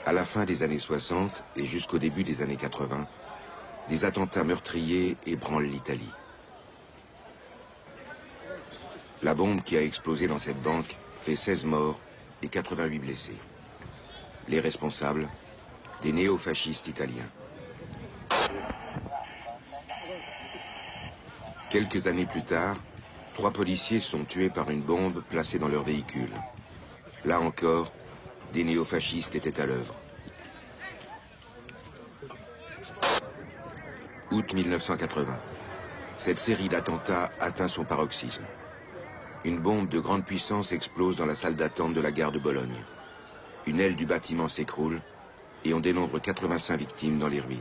À la fin des années 60 et jusqu'au début des années 80, des attentats meurtriers ébranlent l'Italie. La bombe qui a explosé dans cette banque fait 16 morts et 88 blessés. Les responsables, des néofascistes italiens. Quelques années plus tard, 3 policiers sont tués par une bombe placée dans leur véhicule. Là encore, des néofascistes étaient à l'œuvre. Août 1980. Cette série d'attentats atteint son paroxysme. Une bombe de grande puissance explose dans la salle d'attente de la gare de Bologne. Une aile du bâtiment s'écroule et on dénombre 85 victimes dans les ruines.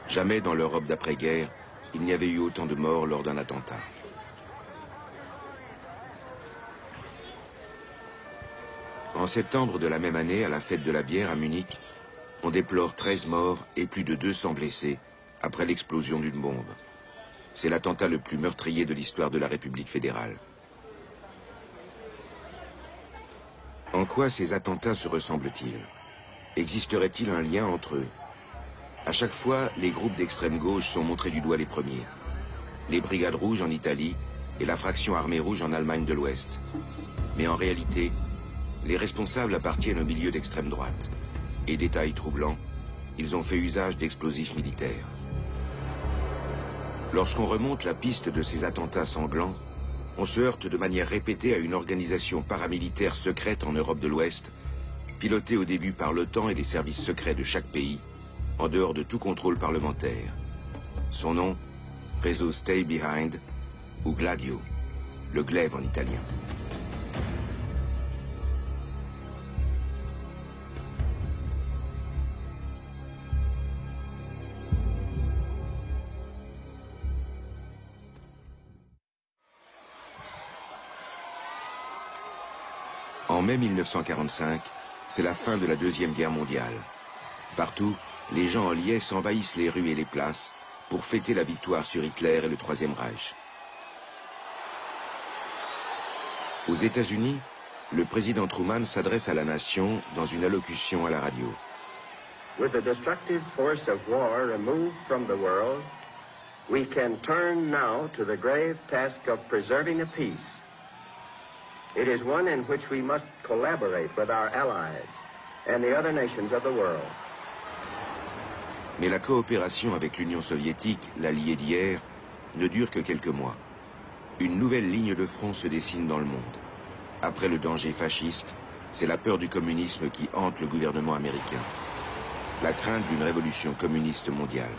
Jamais dans l'Europe d'après-guerre, il n'y avait eu autant de morts lors d'un attentat. En septembre de la même année, à la fête de la bière à Munich, on déplore 13 morts et plus de 200 blessés après l'explosion d'une bombe. C'est l'attentat le plus meurtrier de l'histoire de la République fédérale. En quoi ces attentats se ressemblent-ils? Existerait-il un lien entre eux? À chaque fois, les groupes d'extrême gauche sont montrés du doigt les premiers. Les Brigades rouges en Italie et la fraction armée rouge en Allemagne de l'Ouest. Mais en réalité, les responsables appartiennent au milieu d'extrême droite. Et détail troublant, ils ont fait usage d'explosifs militaires. Lorsqu'on remonte la piste de ces attentats sanglants, on se heurte de manière répétée à une organisation paramilitaire secrète en Europe de l'Ouest, pilotée au début par l'OTAN et les services secrets de chaque pays, en dehors de tout contrôle parlementaire. Son nom, réseau Stay Behind, ou Gladio, le glaive en italien. En mai 1945, c'est la fin de la Deuxième Guerre mondiale. Partout, les gens en liesse envahissent les rues et les places pour fêter la victoire sur Hitler et le Troisième Reich. Aux États-Unis, le président Truman s'adresse à la nation dans une allocution à la radio. With the destructive force of war removed from the world, we can turn now to the grave task of preserving a peace. It is one in which we must collaborate with our allies and the other nations of the world. Mais la coopération avec l'Union soviétique, l'allié d'hier, ne dure que quelques mois. Une nouvelle ligne de front se dessine dans le monde. Après le danger fasciste, c'est la peur du communisme qui hante le gouvernement américain. La crainte d'une révolution communiste mondiale.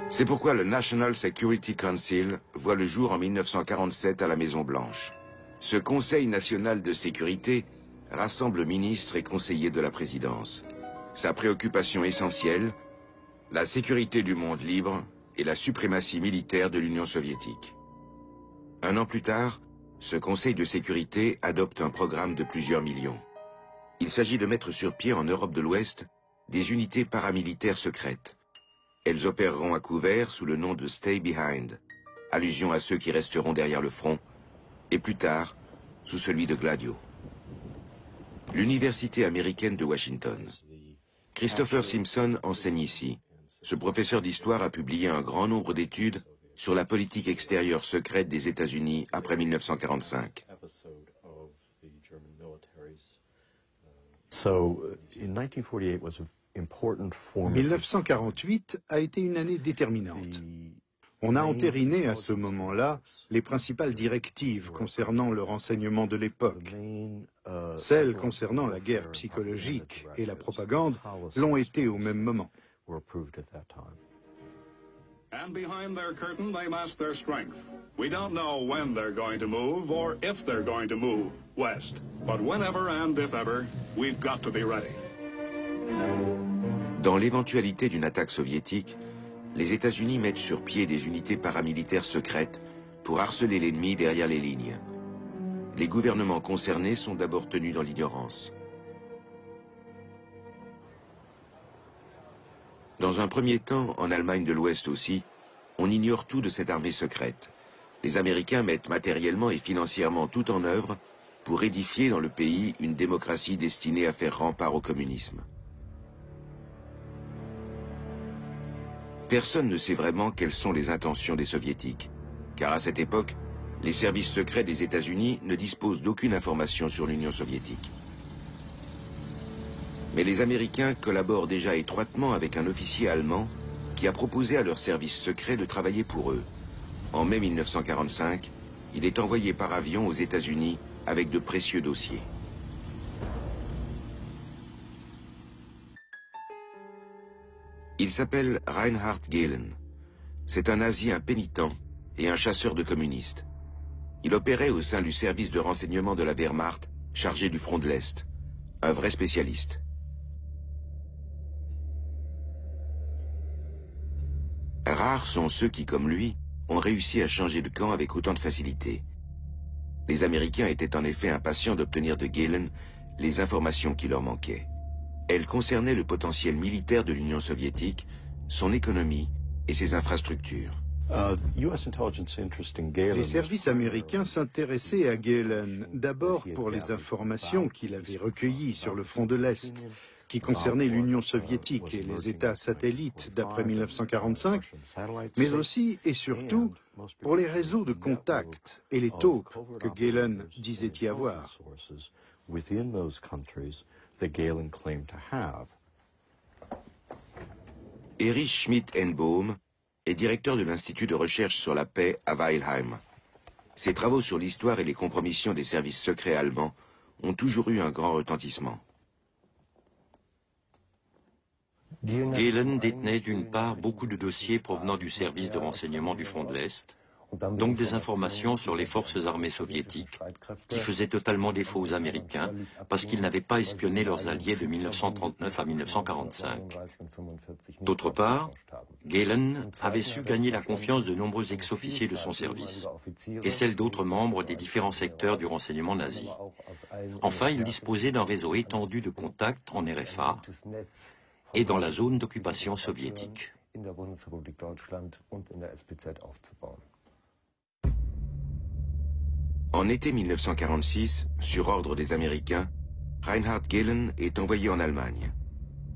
C'est pourquoi le National Security Council voit le jour en 1947 à la Maison-Blanche. Ce Conseil national de sécurité rassemble ministres et conseillers de la présidence. Sa préoccupation essentielle, la sécurité du monde libre et la suprématie militaire de l'Union soviétique. Un an plus tard, ce Conseil de sécurité adopte un programme de plusieurs millions. Il s'agit de mettre sur pied en Europe de l'Ouest des unités paramilitaires secrètes. Elles opéreront à couvert sous le nom de Stay Behind, allusion à ceux qui resteront derrière le front, et plus tard, sous celui de Gladio. L'Université américaine de Washington. Christopher Simpson enseigne ici. Ce professeur d'histoire a publié un grand nombre d'études sur la politique extérieure secrète des États-Unis après 1945. 1948 a été une année déterminante. On a entériné à ce moment-là les principales directives concernant le renseignement de l'époque. Celles concernant la guerre psychologique et la propagande l'ont été au même moment. And behind their curtain, they mask their strength. We don't know when they're going to move or if they're going to move west. But whenever and if ever, we've got to be ready. Dans l'éventualité d'une attaque soviétique, les États-Unis mettent sur pied des unités paramilitaires secrètes pour harceler l'ennemi derrière les lignes. Les gouvernements concernés sont d'abord tenus dans l'ignorance. Dans un premier temps, en Allemagne de l'Ouest aussi, on ignore tout de cette armée secrète. Les Américains mettent matériellement et financièrement tout en œuvre pour édifier dans le pays une démocratie destinée à faire rempart au communisme. Personne ne sait vraiment quelles sont les intentions des soviétiques, car à cette époque, les services secrets des États-Unis ne disposent d'aucune information sur l'Union soviétique. Mais les Américains collaborent déjà étroitement avec un officier allemand qui a proposé à leurs services secrets de travailler pour eux. En mai 1945, il est envoyé par avion aux États-Unis avec de précieux dossiers. Il s'appelle Reinhard Gehlen. C'est un nazi impénitent et un chasseur de communistes. Il opérait au sein du service de renseignement de la Wehrmacht, chargé du front de l'Est. Un vrai spécialiste. Rares sont ceux qui, comme lui, ont réussi à changer de camp avec autant de facilité. Les Américains étaient en effet impatients d'obtenir de Gehlen les informations qui leur manquaient. Elles concernaient le potentiel militaire de l'Union soviétique, son économie et ses infrastructures. Les services américains s'intéressaient à Gehlen d'abord pour les informations qu'il avait recueillies sur le front de l'Est, qui concernaient l'Union soviétique et les États satellites d'après 1945, mais aussi et surtout pour les réseaux de contacts et les taupes que Gehlen disait y avoir. Erich Schmidt-Enbohm est directeur de l'Institut de recherche sur la paix à Weilheim. Ses travaux sur l'histoire et les compromissions des services secrets allemands ont toujours eu un grand retentissement. Gehlen détenait d'une part beaucoup de dossiers provenant du service de renseignement du front de l'Est, donc des informations sur les forces armées soviétiques, qui faisaient totalement défaut aux Américains parce qu'ils n'avaient pas espionné leurs alliés de 1939 à 1945. D'autre part, Gehlen avait su gagner la confiance de nombreux ex-officiers de son service et celle d'autres membres des différents secteurs du renseignement nazi. Enfin, il disposait d'un réseau étendu de contacts en RFA et dans la zone d'occupation soviétique. En été 1946, sur ordre des Américains, Reinhard Gehlen est envoyé en Allemagne.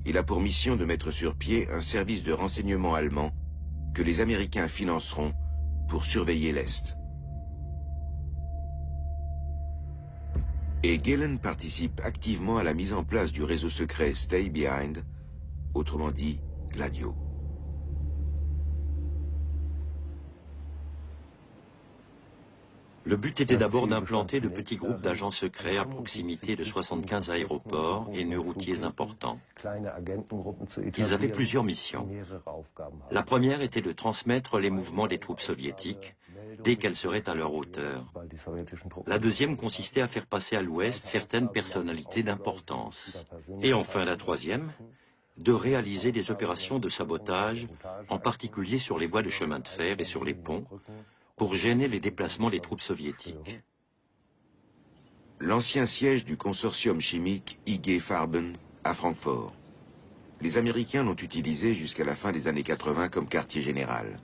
Il a pour mission de mettre sur pied un service de renseignement allemand que les Américains financeront pour surveiller l'Est. Et Gehlen participe activement à la mise en place du réseau secret Stay Behind, autrement dit Gladio. Le but était d'abord d'implanter de petits groupes d'agents secrets à proximité de 75 aéroports et nœuds routiers importants. Ils avaient plusieurs missions. La première était de transmettre les mouvements des troupes soviétiques dès qu'elles seraient à leur hauteur. La deuxième consistait à faire passer à l'Ouest certaines personnalités d'importance. Et enfin la troisième, de réaliser des opérations de sabotage, en particulier sur les voies de chemin de fer et sur les ponts, pour gêner les déplacements des troupes soviétiques. L'ancien siège du consortium chimique IG Farben à Francfort. Les Américains l'ont utilisé jusqu'à la fin des années 80 comme quartier général.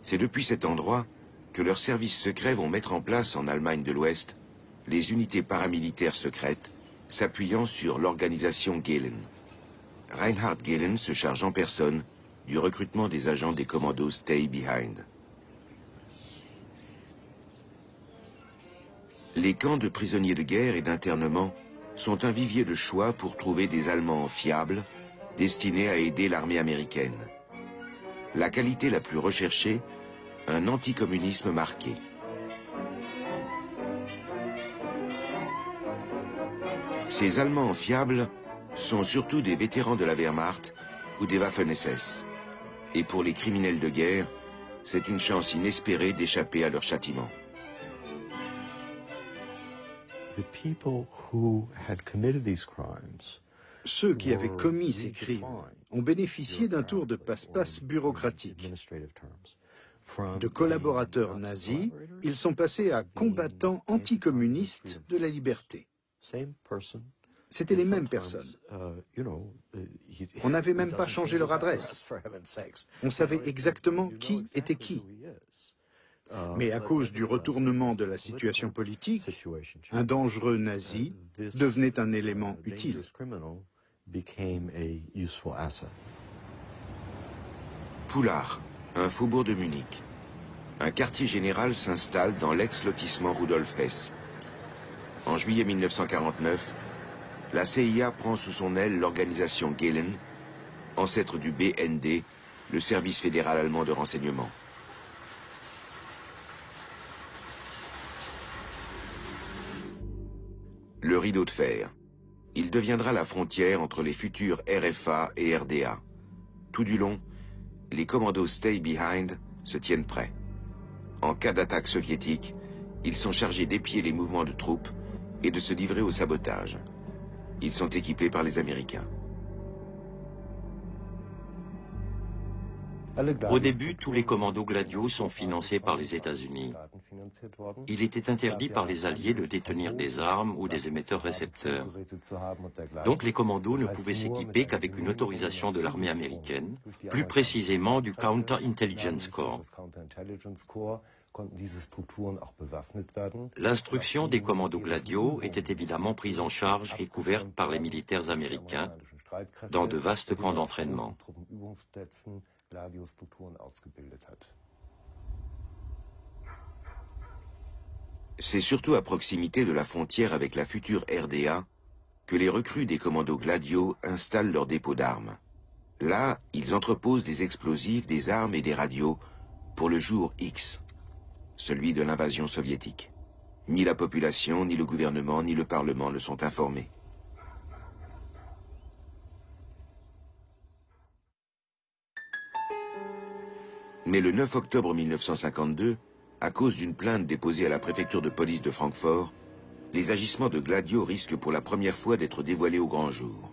C'est depuis cet endroit que leurs services secrets vont mettre en place en Allemagne de l'Ouest les unités paramilitaires secrètes s'appuyant sur l'organisation Gehlen. Reinhard Gehlen se charge en personne du recrutement des agents des commandos Stay Behind. Les camps de prisonniers de guerre et d'internement sont un vivier de choix pour trouver des Allemands fiables, destinés à aider l'armée américaine. La qualité la plus recherchée, un anticommunisme marqué. Ces Allemands fiables sont surtout des vétérans de la Wehrmacht ou des Waffen-SS. Et pour les criminels de guerre, c'est une chance inespérée d'échapper à leur châtiment. Ceux qui avaient commis ces crimes ont bénéficié d'un tour de passe-passe bureaucratique. De collaborateurs nazis, ils sont passés à combattants anticommunistes de la liberté. C'étaient les mêmes personnes. On n'avait même pas changé leur adresse. On savait exactement qui était qui. Mais à cause du retournement de la situation politique, un dangereux nazi devenait un élément utile. Poulard, un faubourg de Munich. Un quartier général s'installe dans l'ex-lotissement Rudolf Hess. En juillet 1949, la CIA prend sous son aile l'organisation Gehlen, ancêtre du BND, le service fédéral allemand de renseignement. Le rideau de fer. Il deviendra la frontière entre les futurs RFA et RDA. Tout du long, les commandos Stay Behind se tiennent prêts. En cas d'attaque soviétique, ils sont chargés d'épier les mouvements de troupes et de se livrer au sabotage. Ils sont équipés par les Américains. Au début, tous les commandos Gladio sont financés par les États-Unis. Il était interdit par les Alliés de détenir des armes ou des émetteurs-récepteurs. Donc les commandos ne pouvaient s'équiper qu'avec une autorisation de l'armée américaine, plus précisément du Counter-Intelligence Corps. L'instruction des commandos Gladio était évidemment prise en charge et couverte par les militaires américains dans de vastes camps d'entraînement. C'est surtout à proximité de la frontière avec la future RDA que les recrues des commandos Gladio installent leur dépôt d'armes. Là, ils entreposent des explosifs, des armes et des radios pour le jour X, celui de l'invasion soviétique. Ni la population, ni le gouvernement, ni le Parlement ne sont informés. Mais le 9 octobre 1952, à cause d'une plainte déposée à la préfecture de police de Francfort, les agissements de Gladio risquent pour la première fois d'être dévoilés au grand jour.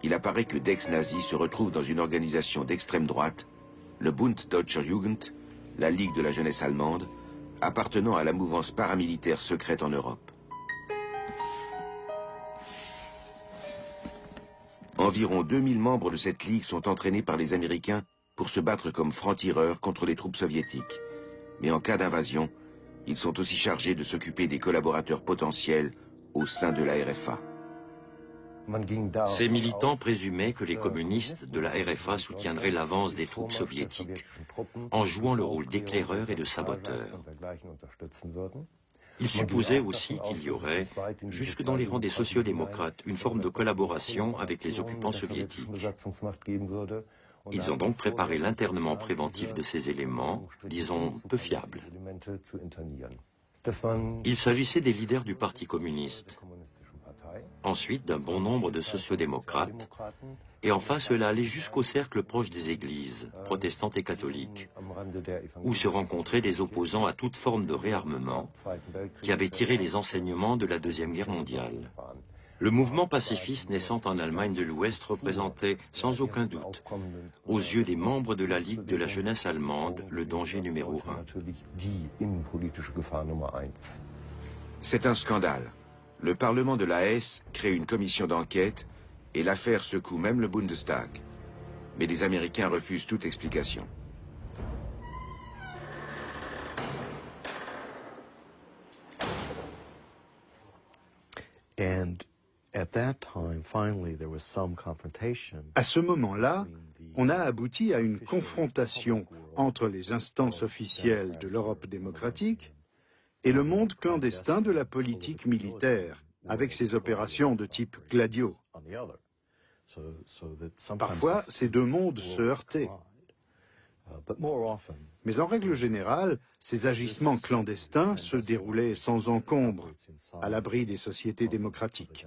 Il apparaît que d'ex-nazis se retrouvent dans une organisation d'extrême droite, le Bund Deutscher Jugend, la Ligue de la jeunesse allemande, appartenant à la mouvance paramilitaire secrète en Europe. Environ 2000 membres de cette ligue sont entraînés par les Américains pour se battre comme francs-tireurs contre les troupes soviétiques. Mais en cas d'invasion, ils sont aussi chargés de s'occuper des collaborateurs potentiels au sein de la RFA. Ces militants présumaient que les communistes de la RFA soutiendraient l'avance des troupes soviétiques en jouant le rôle d'éclaireurs et de saboteurs. Ils supposaient aussi qu'il y aurait, jusque dans les rangs des sociodémocrates, une forme de collaboration avec les occupants soviétiques. Ils ont donc préparé l'internement préventif de ces éléments, disons, peu fiables. Il s'agissait des leaders du Parti communiste, ensuite d'un bon nombre de sociodémocrates, et enfin cela allait jusqu'au cercle proche des églises, protestantes et catholiques, où se rencontraient des opposants à toute forme de réarmement qui avaient tiré les enseignements de la Deuxième Guerre mondiale. Le mouvement pacifiste naissant en Allemagne de l'Ouest représentait, sans aucun doute, aux yeux des membres de la Ligue de la jeunesse allemande, le danger numéro 1. C'est un scandale. Le Parlement de la Hesse crée une commission d'enquête et l'affaire secoue même le Bundestag. Mais les Américains refusent toute explication. À ce moment-là, on a abouti à une confrontation entre les instances officielles de l'Europe démocratique et le monde clandestin de la politique militaire, avec ses opérations de type Gladio. Parfois, ces deux mondes se heurtaient. Mais en règle générale, ces agissements clandestins se déroulaient sans encombre, à l'abri des sociétés démocratiques.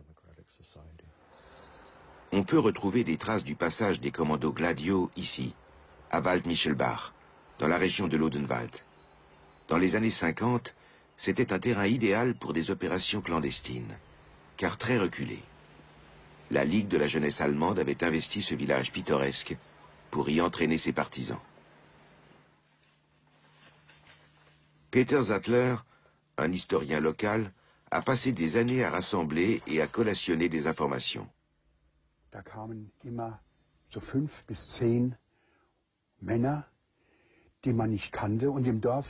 On peut retrouver des traces du passage des commandos Gladio ici, à Wald-Michelbach, dans la région de l'Odenwald. Dans les années 50, c'était un terrain idéal pour des opérations clandestines, car très reculé. La Ligue de la jeunesse allemande avait investi ce village pittoresque pour y entraîner ses partisans. Peter Sattler, un historien local, a passé des années à rassembler et à collationner des informations. Da kamen immer so 5 bis 10 Männer,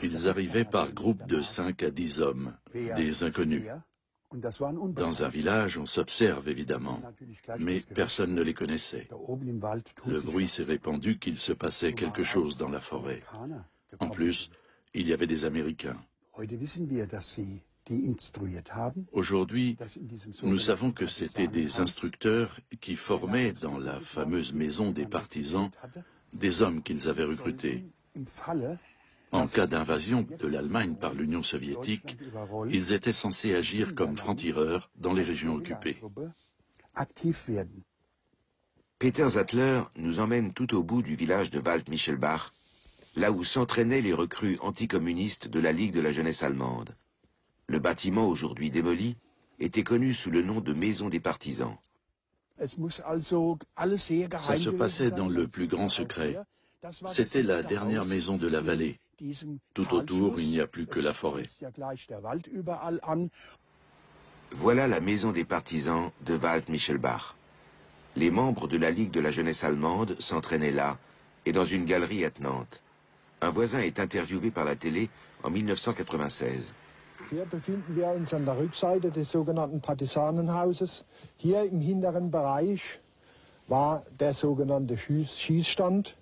Ils arrivaient par groupes de 5 à 10 hommes, des inconnus. Dans un village, on s'observe évidemment, mais personne ne les connaissait. Le bruit s'est répandu qu'il se passait quelque chose dans la forêt. En plus, il y avait des Américains. Aujourd'hui, nous savons que c'étaient des instructeurs qui formaient dans la fameuse maison des partisans des hommes qu'ils avaient recrutés. En cas d'invasion de l'Allemagne par l'Union soviétique, ils étaient censés agir comme francs-tireurs dans les régions occupées. Peter Sattler nous emmène tout au bout du village de Wald-Michelbach, là où s'entraînaient les recrues anticommunistes de la Ligue de la jeunesse allemande. Le bâtiment, aujourd'hui démoli, était connu sous le nom de Maison des partisans. Ça se passait dans le plus grand secret. C'était la dernière maison de la vallée. Tout autour, il n'y a plus que la forêt. Voilà la maison des partisans de Wald-Michelbach. Les membres de la Ligue de la jeunesse allemande s'entraînaient là et dans une galerie attenante. Un voisin est interviewé par la télé en 1996. Hier befinden wir uns an der Rückseite des sogenannten Partisanenhauses. Hier im hinteren Bereich war der sogenannte Schießstand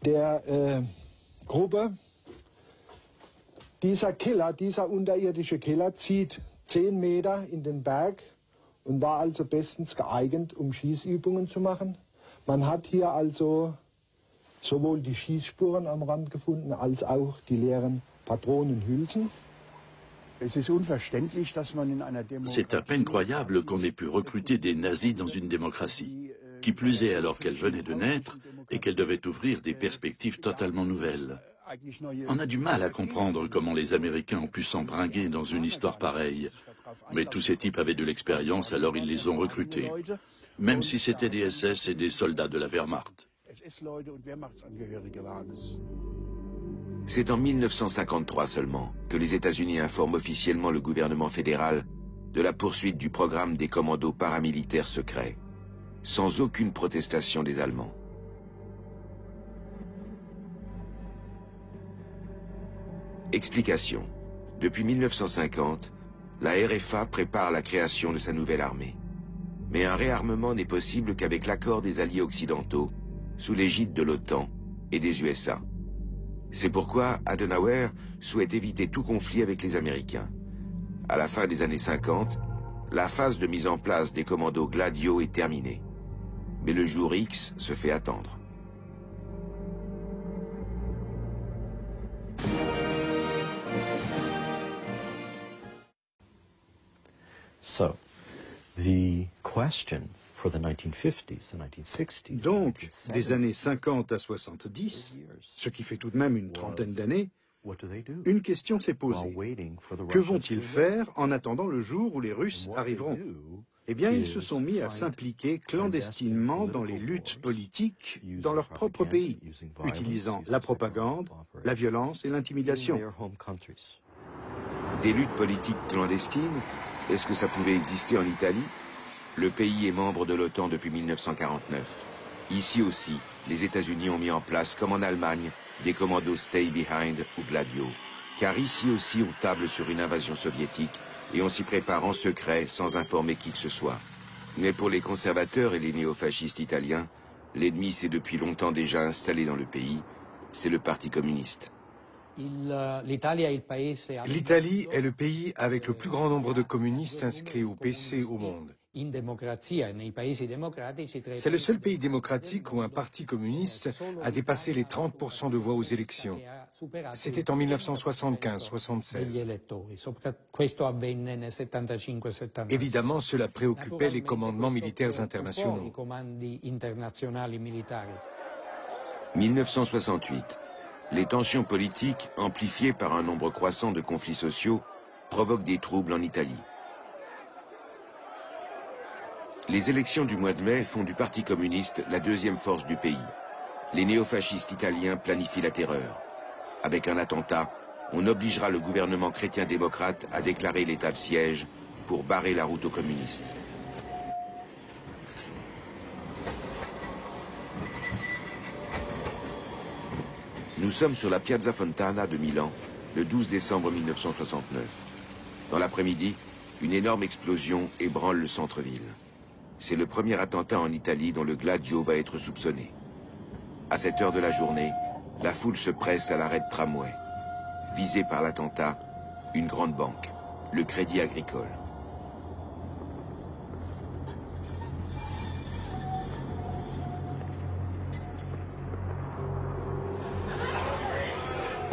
der Gruppe. Dieser Keller, dieser unterirdische Keller zieht 10 Meter in den Berg und war also bestens geeignet, um Schießübungen zu machen. Man hat hier also sowohl die Schießspuren am Rand gefunden, als auch die leeren Patronenhülsen. C'est à peine croyable qu'on ait pu recruter des nazis dans une démocratie, qui plus est alors qu'elle venait de naître et qu'elle devait ouvrir des perspectives totalement nouvelles. On a du mal à comprendre comment les Américains ont pu s'embringuer dans une histoire pareille. Mais tous ces types avaient de l'expérience, alors ils les ont recrutés. Même si c'était des SS et des soldats de la Wehrmacht. C'est en 1953 seulement que les États-Unis informent officiellement le gouvernement fédéral de la poursuite du programme des commandos paramilitaires secrets, sans aucune protestation des Allemands. Explication. Depuis 1950, la RFA prépare la création de sa nouvelle armée. Mais un réarmement n'est possible qu'avec l'accord des alliés occidentaux, sous l'égide de l'OTAN et des USA. C'est pourquoi Adenauer souhaite éviter tout conflit avec les Américains. À la fin des années 50, la phase de mise en place des commandos Gladio est terminée. Mais le jour X se fait attendre. Donc, des années 50 à 70, ce qui fait tout de même une trentaine d'années, une question s'est posée. Que vont-ils faire en attendant le jour où les Russes arriveront? Eh bien, ils se sont mis à s'impliquer clandestinement dans les luttes politiques dans leur propre pays, utilisant la propagande, la violence et l'intimidation. Des luttes politiques clandestines? Est-ce que ça pouvait exister en Italie? Le pays est membre de l'OTAN depuis 1949. Ici aussi, les États-Unis ont mis en place, comme en Allemagne, des commandos Stay Behind ou Gladio. Car ici aussi, on table sur une invasion soviétique et on s'y prépare en secret sans informer qui que ce soit. Mais pour les conservateurs et les néofascistes italiens, l'ennemi s'est depuis longtemps déjà installé dans le pays, c'est le Parti communiste. L'Italie est le pays avec le plus grand nombre de communistes inscrits au PC au monde. C'est le seul pays démocratique où un parti communiste a dépassé les 30% de voix aux élections. C'était en 1975-76. Évidemment, cela préoccupait les commandements militaires internationaux. 1968. Les tensions politiques, amplifiées par un nombre croissant de conflits sociaux, provoquent des troubles en Italie. Les élections du mois de mai font du Parti communiste la deuxième force du pays. Les néofascistes italiens planifient la terreur. Avec un attentat, on obligera le gouvernement chrétien-démocrate à déclarer l'état de siège pour barrer la route aux communistes. Nous Nous sommes sur la Piazza Fontana de Milan, le 12 décembre 1969. Dans l'après-midi, une énorme explosion ébranle le centre-ville. C'est le premier attentat en Italie dont le Gladio va être soupçonné. À cette heure de la journée, la foule se presse à l'arrêt de tramway. Visée par l'attentat, une grande banque, le Crédit Agricole.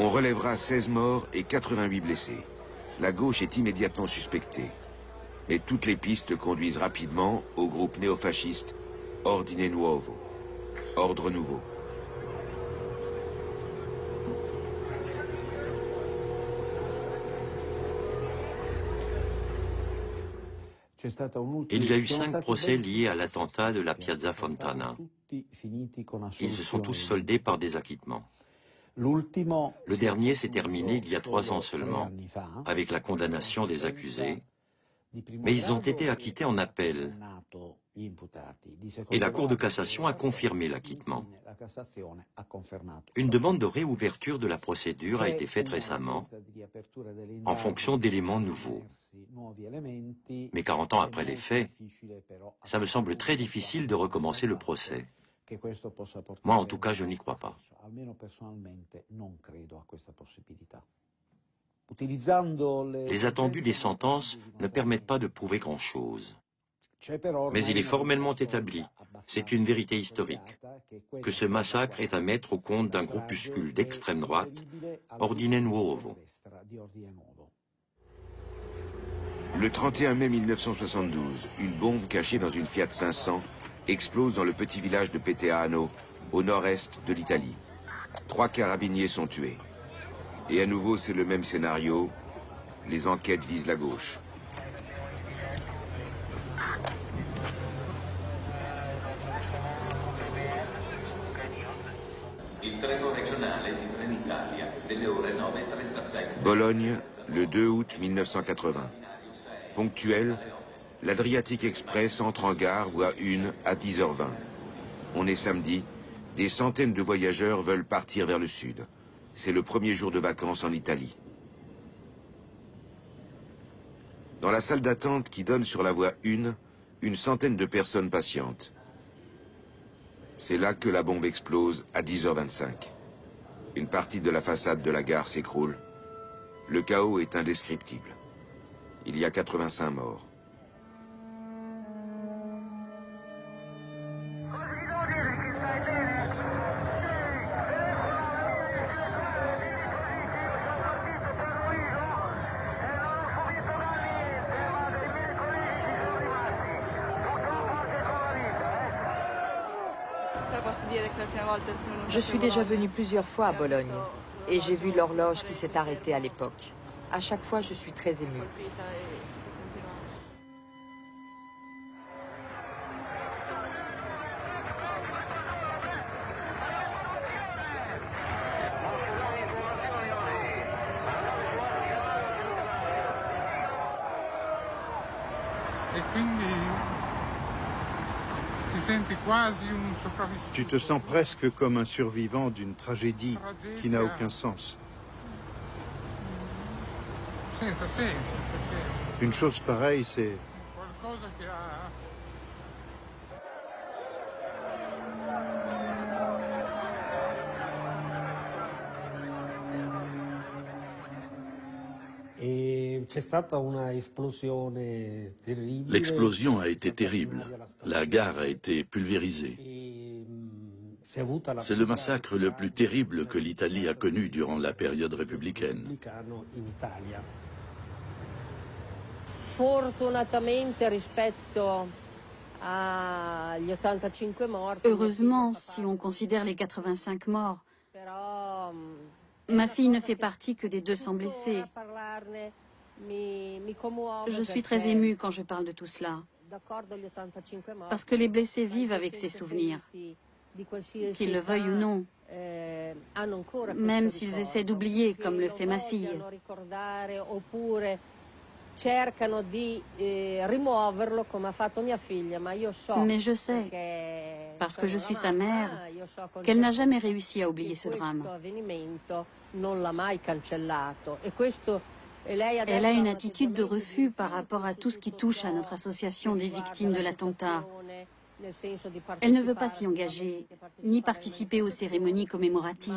On relèvera 16 morts et 88 blessés. La gauche est immédiatement suspectée. Mais toutes les pistes conduisent rapidement au groupe néofasciste Ordine Nuovo, Ordre Nouveau. Il y a eu 5 procès liés à l'attentat de la Piazza Fontana. Ils se sont tous soldés par des acquittements. Le dernier s'est terminé il y a 3 ans seulement, avec la condamnation des accusés, mais ils ont été acquittés en appel. Et la Cour de cassation a confirmé l'acquittement. Une demande de réouverture de la procédure a été faite récemment, en fonction d'éléments nouveaux. Mais 40 ans après les faits, ça me semble très difficile de recommencer le procès. Moi, en tout cas, je n'y crois pas. Les attendus des sentences ne permettent pas de prouver grand-chose. Mais il est formellement établi, c'est une vérité historique, que ce massacre est à mettre au compte d'un groupuscule d'extrême droite, Ordine Nuovo. Le 31 mai 1972, une bombe cachée dans une Fiat 500 explose dans le petit village de Peteano, au nord-est de l'Italie. 3 carabiniers sont tués. Et à nouveau, c'est le même scénario. Les enquêtes visent la gauche. Bologne, le 2 août 1980. Ponctuel, l'Adriatic Express entre en gare voie 1 à 10h20. On est samedi, des centaines de voyageurs veulent partir vers le sud. C'est le premier jour de vacances en Italie. Dans la salle d'attente qui donne sur la voie 1, une centaine de personnes patientent. C'est là que la bombe explose à 10h25. Une partie de la façade de la gare s'écroule. Le chaos est indescriptible. Il y a 85 morts. Je suis déjà venue plusieurs fois à Bologne et j'ai vu l'horloge qui s'est arrêtée à l'époque. À chaque fois, je suis très émue. Tu te sens presque comme un survivant d'une tragédie qui n'a aucun sens. Une chose pareille, c'est... L'explosion a été terrible. La gare a été pulvérisée. C'est le massacre le plus terrible que l'Italie a connu durant la période républicaine. Heureusement, si on considère les 85 morts, ma fille ne fait partie que des 200 blessés. Je suis très émue quand je parle de tout cela, parce que les blessés vivent avec ces souvenirs, qu'ils le veuillent ou non, même s'ils essaient d'oublier, comme le fait ma fille. Mais je sais, parce que je suis sa mère, qu'elle n'a jamais réussi à oublier ce drame. Elle a une attitude de refus par rapport à tout ce qui touche à notre association des victimes de l'attentat. Elle ne veut pas s'y engager, ni participer aux cérémonies commémoratives.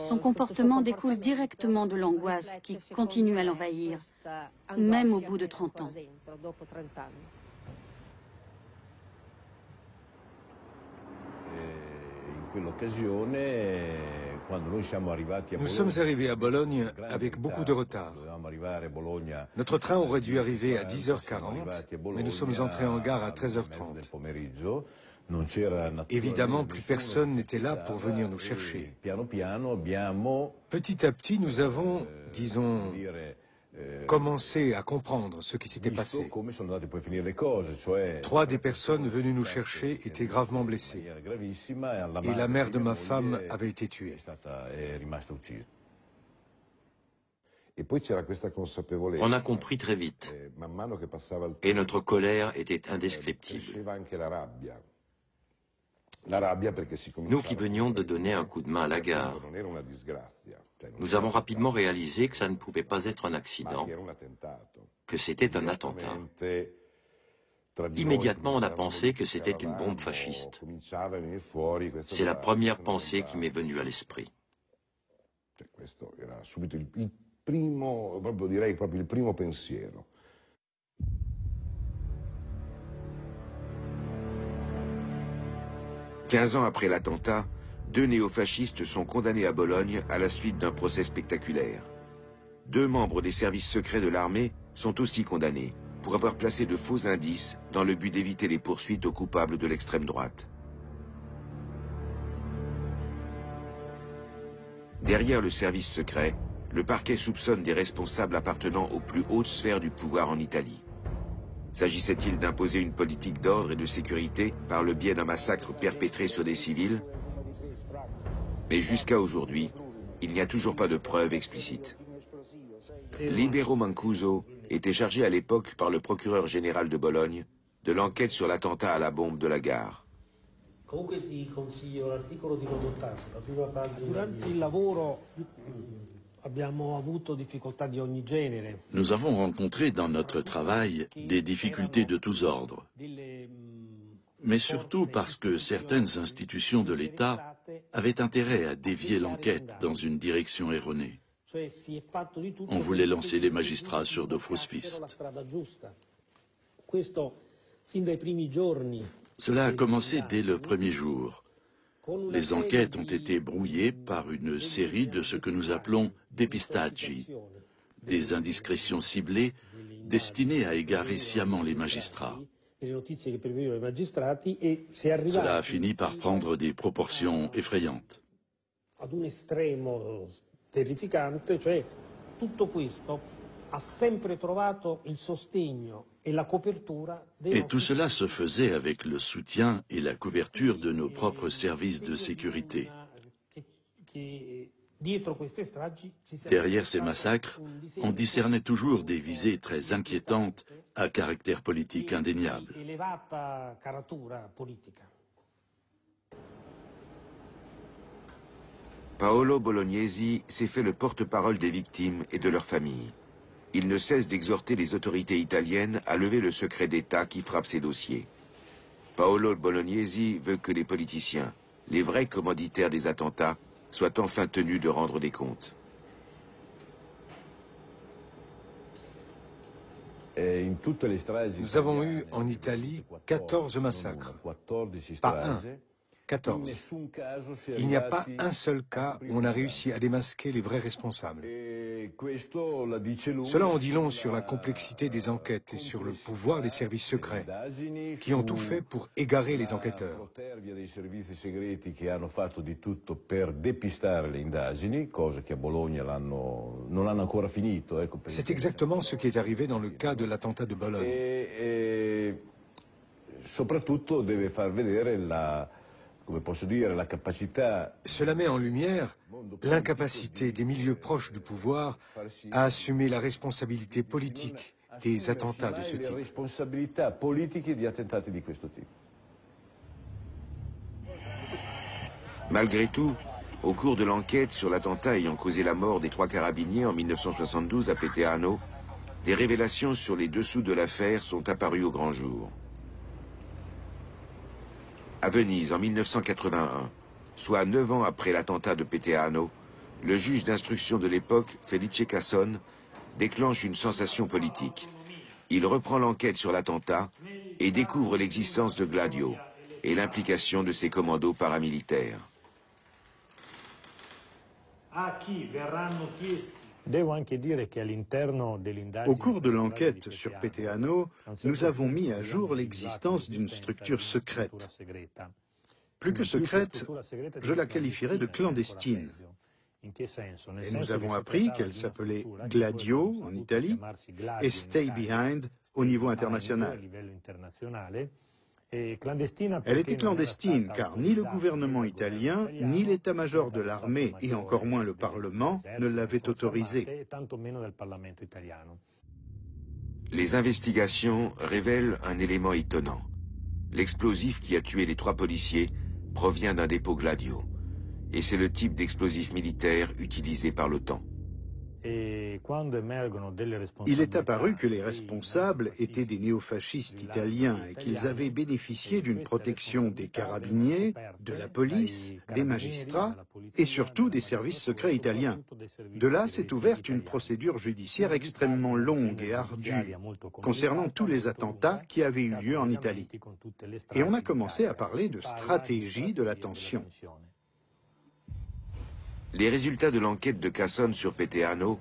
Son comportement découle directement de l'angoisse qui continue à l'envahir, même au bout de 30 ans. Nous sommes arrivés à Bologne avec beaucoup de retard. Notre train aurait dû arriver à 10h40, mais nous sommes entrés en gare à 13h30. Évidemment, plus personne n'était là pour venir nous chercher. Petit à petit, nous avons, disons, commencé à comprendre ce qui s'était passé. 3 des personnes venues nous chercher étaient gravement blessées. Et la mère de ma femme avait été tuée. On a compris très vite. Et notre colère était indescriptible. Nous qui venions de donner un coup de main à la gare, nous avons rapidement réalisé que ça ne pouvait pas être un accident, que c'était un attentat. Immédiatement, on a pensé que c'était une bombe fasciste. C'est la première pensée qui m'est venue à l'esprit. 15 ans après l'attentat, 2 néofascistes sont condamnés à Bologne à la suite d'un procès spectaculaire. 2 membres des services secrets de l'armée sont aussi condamnés pour avoir placé de faux indices dans le but d'éviter les poursuites aux coupables de l'extrême droite. Derrière le service secret, le parquet soupçonne des responsables appartenant aux plus hautes sphères du pouvoir en Italie. S'agissait-il d'imposer une politique d'ordre et de sécurité par le biais d'un massacre perpétré sur des civils? Mais jusqu'à aujourd'hui, il n'y a toujours pas de preuves explicites. Libero Mancuso était chargé à l'époque par le procureur général de Bologne de l'enquête sur l'attentat à la bombe de la gare. Nous avons rencontré dans notre travail des difficultés de tous ordres, mais surtout parce que certaines institutions de l'État avaient intérêt à dévier l'enquête dans une direction erronée. On voulait lancer les magistrats sur de fausses pistes. Cela a commencé dès le premier jour. Les enquêtes ont été brouillées par une série de ce que nous appelons dépistaggi, des indiscrétions ciblées destinées à égarer sciemment les magistrats. Cela a fini par prendre des proportions effrayantes. Et tout cela se faisait avec le soutien et la couverture de nos propres services de sécurité. Derrière ces massacres, on discernait toujours des visées très inquiétantes à caractère politique indéniable. Paolo Bolognesi s'est fait le porte-parole des victimes et de leurs familles. Il ne cesse d'exhorter les autorités italiennes à lever le secret d'État qui frappe ces dossiers. Paolo Bolognesi veut que les politiciens, les vrais commanditaires des attentats, soient enfin tenus de rendre des comptes. Nous avons eu en Italie 14 massacres, pas un, 14. Il n'y a pas un seul cas où on a réussi à démasquer les vrais responsables. Cela en dit long sur la complexité des enquêtes et sur le pouvoir des services secrets, qui ont tout fait pour égarer les enquêteurs. C'est exactement ce qui est arrivé dans le cas de l'attentat de Bologne. Cela met en lumière l'incapacité des milieux proches du pouvoir à assumer la responsabilité politique des attentats de ce type. Malgré tout, au cours de l'enquête sur l'attentat ayant causé la mort des 3 carabiniers en 1972 à Peteano, des révélations sur les dessous de l'affaire sont apparues au grand jour. À Venise, en 1981, soit 9 ans après l'attentat de Peteano, le juge d'instruction de l'époque, Felice Casson, déclenche une sensation politique. Il reprend l'enquête sur l'attentat et découvre l'existence de Gladio et l'implication de ses commandos paramilitaires. Au cours de l'enquête sur Peteano, nous avons mis à jour l'existence d'une structure secrète. Plus que secrète, je la qualifierais de clandestine. Et nous avons appris qu'elle s'appelait Gladio en Italie et Stay Behind au niveau international. Elle était clandestine car ni le gouvernement italien, ni l'état-major de l'armée et encore moins le Parlement ne l'avaient autorisée. Les investigations révèlent un élément étonnant. L'explosif qui a tué les 3 policiers provient d'un dépôt Gladio. Et c'est le type d'explosif militaire utilisé par l'OTAN. Il est apparu que les responsables étaient des néofascistes italiens et qu'ils avaient bénéficié d'une protection des carabiniers, de la police, des magistrats et surtout des services secrets italiens. De là s'est ouverte une procédure judiciaire extrêmement longue et ardue concernant tous les attentats qui avaient eu lieu en Italie. Et on a commencé à parler de stratégie de la tension. Les résultats de l'enquête de Casson sur Peteano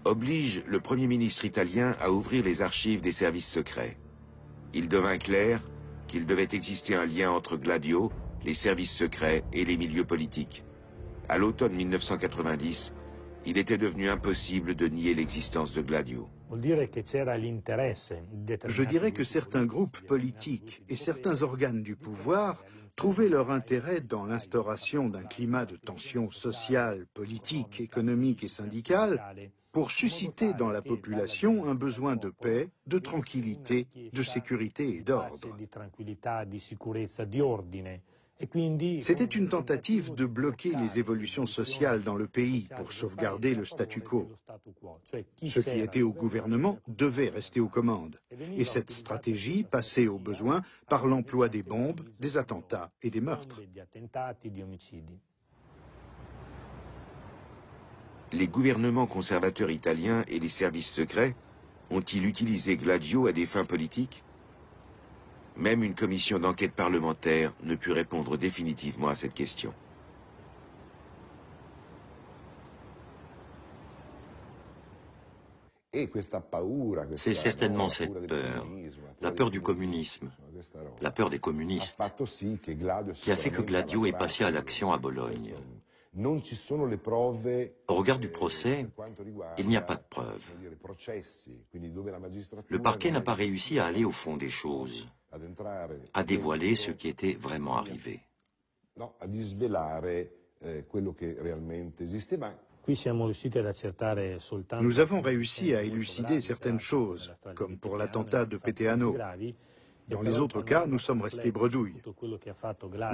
obligent le Premier ministre italien à ouvrir les archives des services secrets. Il devint clair qu'il devait exister un lien entre Gladio, les services secrets et les milieux politiques. À l'automne 1990, il était devenu impossible de nier l'existence de Gladio. Je dirais que certains groupes politiques et certains organes du pouvoir trouvaient leur intérêt dans l'instauration d'un climat de tension sociale, politique, économique et syndicale pour susciter dans la population un besoin de paix, de tranquillité, de sécurité et d'ordre. C'était une tentative de bloquer les évolutions sociales dans le pays pour sauvegarder le statu quo. Ceux qui étaient au gouvernement devaient rester aux commandes. Et cette stratégie passait au besoin par l'emploi des bombes, des attentats et des meurtres. Les gouvernements conservateurs italiens et les services secrets ont-ils utilisé Gladio à des fins politiques? Même une commission d'enquête parlementaire ne put répondre définitivement à cette question. C'est certainement cette peur, la peur du communisme, la peur des communistes, qui a fait que Gladio est passé à l'action à Bologne. Au regard du procès, il n'y a pas de preuves. Le parquet n'a pas réussi à aller au fond des choses, à dévoiler ce qui était vraiment arrivé. Nous avons réussi à élucider certaines choses, comme pour l'attentat de Peteano. Dans les autres cas, nous sommes restés bredouilles.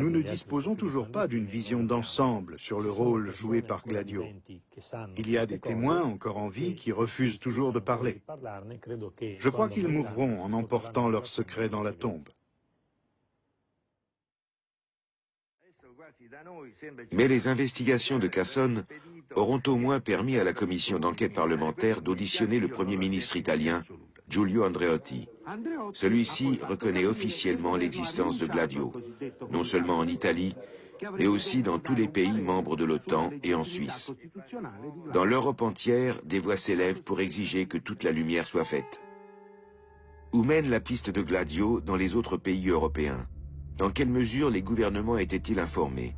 Nous ne disposons toujours pas d'une vision d'ensemble sur le rôle joué par Gladio. Il y a des témoins encore en vie qui refusent toujours de parler. Je crois qu'ils mourront en emportant leurs secrets dans la tombe. Mais les investigations de Casson auront au moins permis à la commission d'enquête parlementaire d'auditionner le Premier ministre italien, Giulio Andreotti. Celui-ci reconnaît officiellement l'existence de Gladio, non seulement en Italie, mais aussi dans tous les pays membres de l'OTAN et en Suisse. Dans l'Europe entière, des voix s'élèvent pour exiger que toute la lumière soit faite. Où mène la piste de Gladio dans les autres pays européens? Dans quelle mesure les gouvernements étaient-ils informés?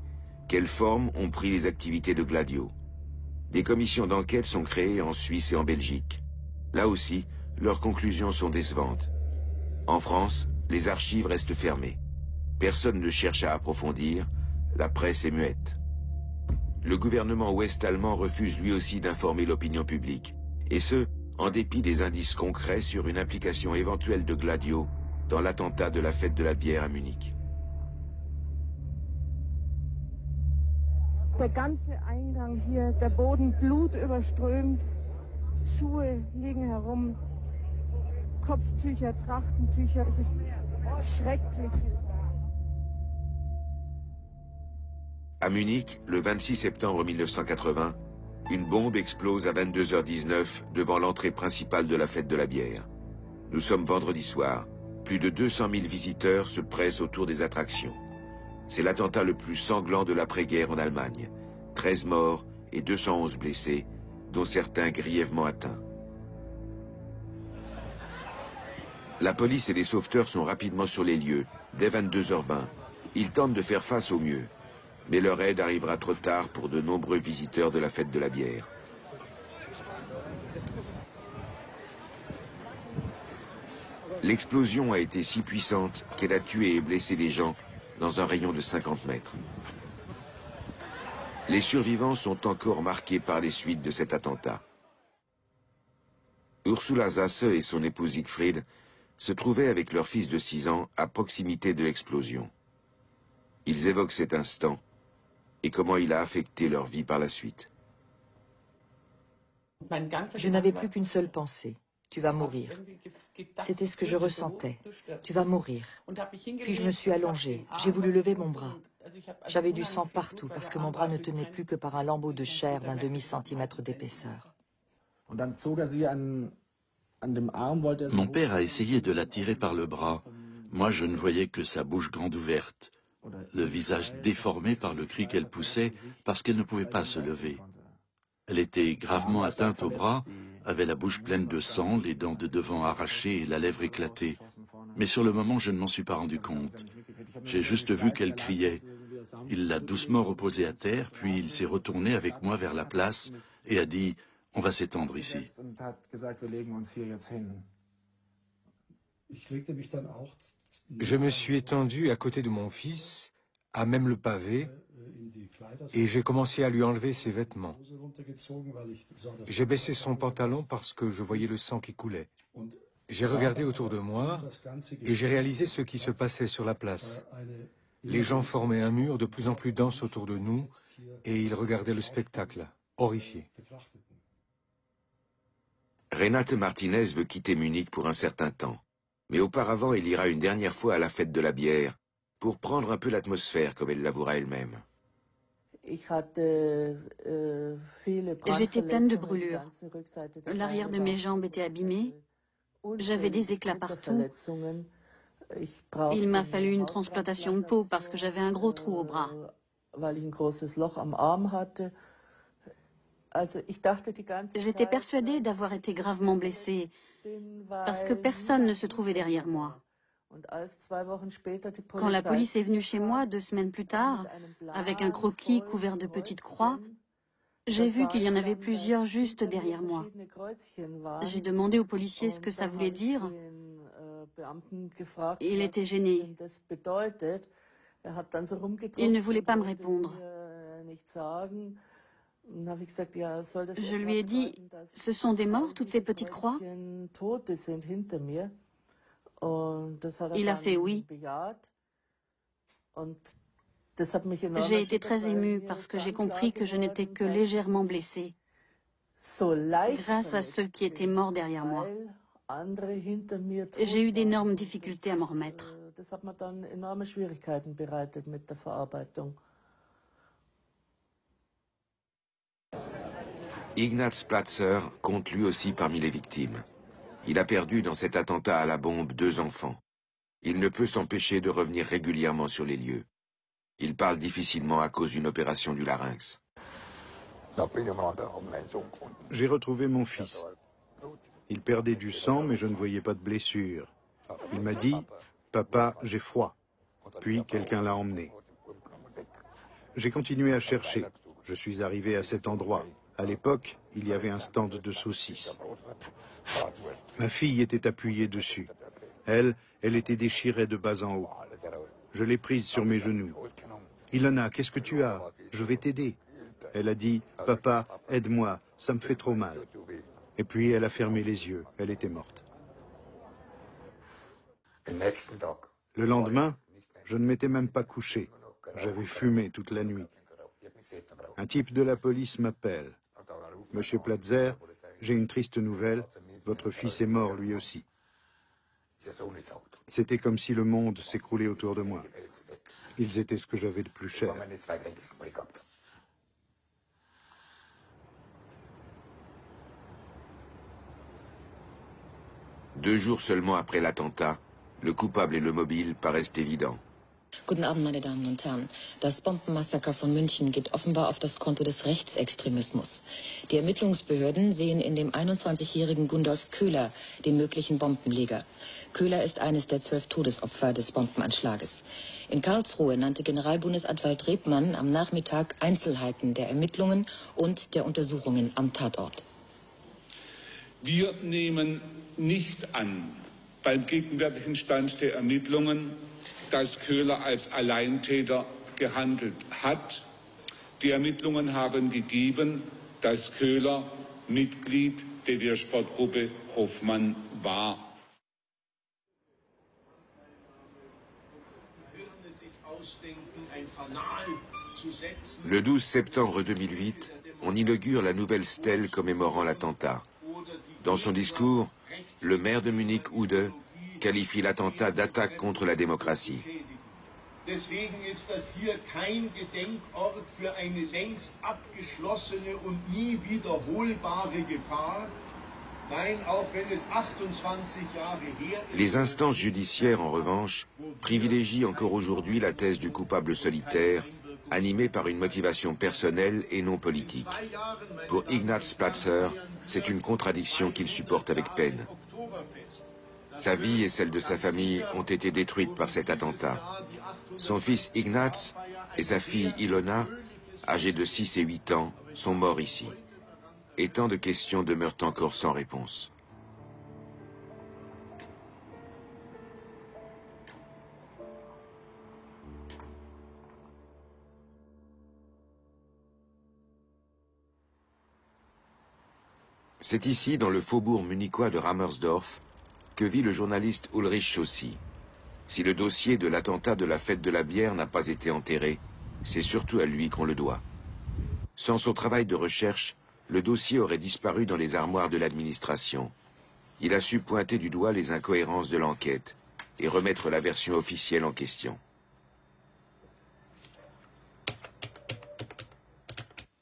Quelle forme ont pris les activités de Gladio? Des commissions d'enquête sont créées en Suisse et en Belgique. Là aussi, leurs conclusions sont décevantes. En France, les archives restent fermées. Personne ne cherche à approfondir, la presse est muette. Le gouvernement ouest-allemand refuse lui aussi d'informer l'opinion publique, et ce, en dépit des indices concrets sur une implication éventuelle de Gladio dans l'attentat de la fête de la bière à Munich. Der ganze Eingang hier, der Boden blutüberströmt, Schuhe liegen herum, Kopftücher, Trachtentücher, es ist schrecklich. À Munich, le 26 septembre 1980, une bombe explose à 22h19 devant l'entrée principale de la fête de la bière. Nous sommes vendredi soir. Plus de 200 000 visiteurs se pressent autour des attractions. C'est l'attentat le plus sanglant de l'après-guerre en Allemagne. 13 morts et 211 blessés, dont certains grièvement atteints. La police et les sauveteurs sont rapidement sur les lieux, dès 22h20. Ils tentent de faire face au mieux. Mais leur aide arrivera trop tard pour de nombreux visiteurs de la fête de la bière. L'explosion a été si puissante qu'elle a tué et blessé les gens dans un rayon de 50 mètres. Les survivants sont encore marqués par les suites de cet attentat. Ursula Zasse et son époux Siegfried se trouvaient avec leur fils de 6 ans à proximité de l'explosion. Ils évoquent cet instant et comment il a affecté leur vie par la suite. Je n'avais plus qu'une seule pensée. Tu vas mourir. C'était ce que je ressentais. Tu vas mourir. Puis je me suis allongée. J'ai voulu lever mon bras. J'avais du sang partout parce que mon bras ne tenait plus que par un lambeau de chair d'un demi-centimètre d'épaisseur. Mon père a essayé de la tirer par le bras. Moi, je ne voyais que sa bouche grande ouverte, le visage déformé par le cri qu'elle poussait parce qu'elle ne pouvait pas se lever. Elle était gravement atteinte au bras, avait la bouche pleine de sang, les dents de devant arrachées et la lèvre éclatée. Mais sur le moment, je ne m'en suis pas rendu compte. J'ai juste vu qu'elle criait. Il l'a doucement reposée à terre, puis il s'est retourné avec moi vers la place et a dit « On va s'étendre ici ». Je me suis étendu à côté de mon fils, à même le pavé, et j'ai commencé à lui enlever ses vêtements. J'ai baissé son pantalon parce que je voyais le sang qui coulait. J'ai regardé autour de moi et j'ai réalisé ce qui se passait sur la place. Les gens formaient un mur de plus en plus dense autour de nous et ils regardaient le spectacle, horrifiés. Renate Martinez veut quitter Munich pour un certain temps. Mais auparavant, elle ira une dernière fois à la fête de la bière pour prendre un peu l'atmosphère, comme elle l'avouera elle-même. J'étais pleine de brûlures. L'arrière de mes jambes était abîmé. J'avais des éclats partout. Il m'a fallu une transplantation de peau parce que j'avais un gros trou au bras. J'étais persuadée d'avoir été gravement blessée parce que personne ne se trouvait derrière moi. Quand la police est venue chez moi 2 semaines plus tard, avec un croquis couvert de petites croix, j'ai vu qu'il y en avait plusieurs juste derrière moi. J'ai demandé au policier ce que ça voulait dire. Il était gêné. Il ne voulait pas me répondre. Je lui ai dit, ce sont des morts, toutes ces petites croix? Il a fait oui. J'ai été très émue parce que j'ai compris que je n'étais que légèrement blessée, grâce à ceux qui étaient morts derrière moi. J'ai eu d'énormes difficultés à m'en remettre. Ignaz Platzer compte lui aussi parmi les victimes. Il a perdu dans cet attentat à la bombe 2 enfants. Il ne peut s'empêcher de revenir régulièrement sur les lieux. Il parle difficilement à cause d'une opération du larynx. J'ai retrouvé mon fils. Il perdait du sang, mais je ne voyais pas de blessure. Il m'a dit « Papa, j'ai froid ». Puis quelqu'un l'a emmené. J'ai continué à chercher. Je suis arrivé à cet endroit. À l'époque, il y avait un stand de saucisses. Ma fille était appuyée dessus. Elle était déchirée de bas en haut. Je l'ai prise sur mes genoux. « Ilona, qu'est-ce que tu as? Je vais t'aider. » Elle a dit « Papa, aide-moi, ça me fait trop mal. » Et puis elle a fermé les yeux, elle était morte. Le lendemain, je ne m'étais même pas couché. J'avais fumé toute la nuit. Un type de la police m'appelle. « Monsieur Platzer, j'ai une triste nouvelle, votre fils est mort lui aussi. » C'était comme si le monde s'écroulait autour de moi. Ils étaient ce que j'avais de plus cher. Deux jours seulement après l'attentat, le coupable et le mobile paraissent évidents. Guten Abend, meine Damen und Herren. Das Bombenmassaker von München geht offenbar auf das Konto des Rechtsextremismus. Die Ermittlungsbehörden sehen in dem 21-jährigen Gundolf Köhler den möglichen Bombenleger. Köhler ist eines der 12 Todesopfer des Bombenanschlages. In Karlsruhe nannte Generalbundesanwalt Rebmann am Nachmittag Einzelheiten der Ermittlungen und der Untersuchungen am Tatort. Wir nehmen nicht an, beim gegenwärtigen Stand der Ermittlungen, dass Köhler als Alleintäter gehandelt hat. Die Ermittlungen haben gegeben, dass Köhler Mitglied der Wehrsportgruppe Hoffmann war. Le 12 septembre 2008, on inaugure la nouvelle stèle commémorant l'attentat. Dans son discours, le maire de Munich, Ude, qualifie l'attentat d'attaque contre la démocratie. Deswegen ist das hier kein Gedenkort für eine längst abgeschlossene und nie wiederholbare Gefahr. Nein, auch wenn es 28 Jahre her ist. Les instances judiciaires, en revanche, privilégient encore aujourd'hui la thèse du coupable solitaire, animée par une motivation personnelle et non politique. Pour Ignaz Platzer, c'est une contradiction qu'il supporte avec peine. Sa vie et celle de sa famille ont été détruites par cet attentat. Son fils Ignaz et sa fille Ilona, âgés de 6 et 8 ans, sont morts ici. Et tant de questions demeurent encore sans réponse. C'est ici, dans le faubourg munichois de Rammersdorf, que vit le journaliste Ulrich Chaussy. Si le dossier de l'attentat de la fête de la bière n'a pas été enterré, c'est surtout à lui qu'on le doit. Sans son travail de recherche, le dossier aurait disparu dans les armoires de l'administration. Il a su pointer du doigt les incohérences de l'enquête et remettre la version officielle en question.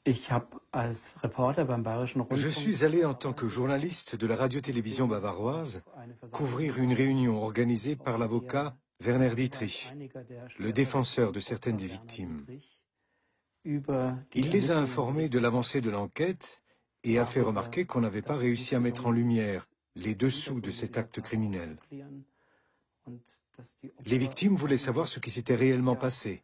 Je suis allé en tant que journaliste de la radio-télévision bavaroise couvrir une réunion organisée par l'avocat Werner Dietrich, le défenseur de certaines des victimes. Il les a informés de l'avancée de l'enquête et a fait remarquer qu'on n'avait pas réussi à mettre en lumière les dessous de cet acte criminel. Les victimes voulaient savoir ce qui s'était réellement passé,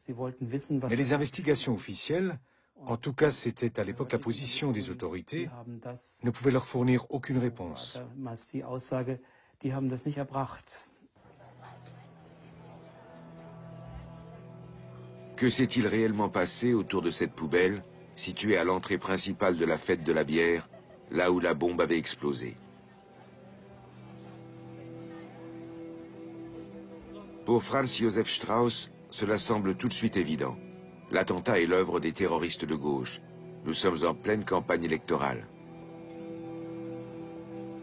mais les investigations officielles, en tout cas c'était à l'époque la position des autorités, ne pouvaient leur fournir aucune réponse. Que s'est-il réellement passé autour de cette poubelle, située à l'entrée principale de la fête de la bière, là où la bombe avait explosé? Pour Franz Josef Strauss, cela semble tout de suite évident. L'attentat est l'œuvre des terroristes de gauche. Nous sommes en pleine campagne électorale.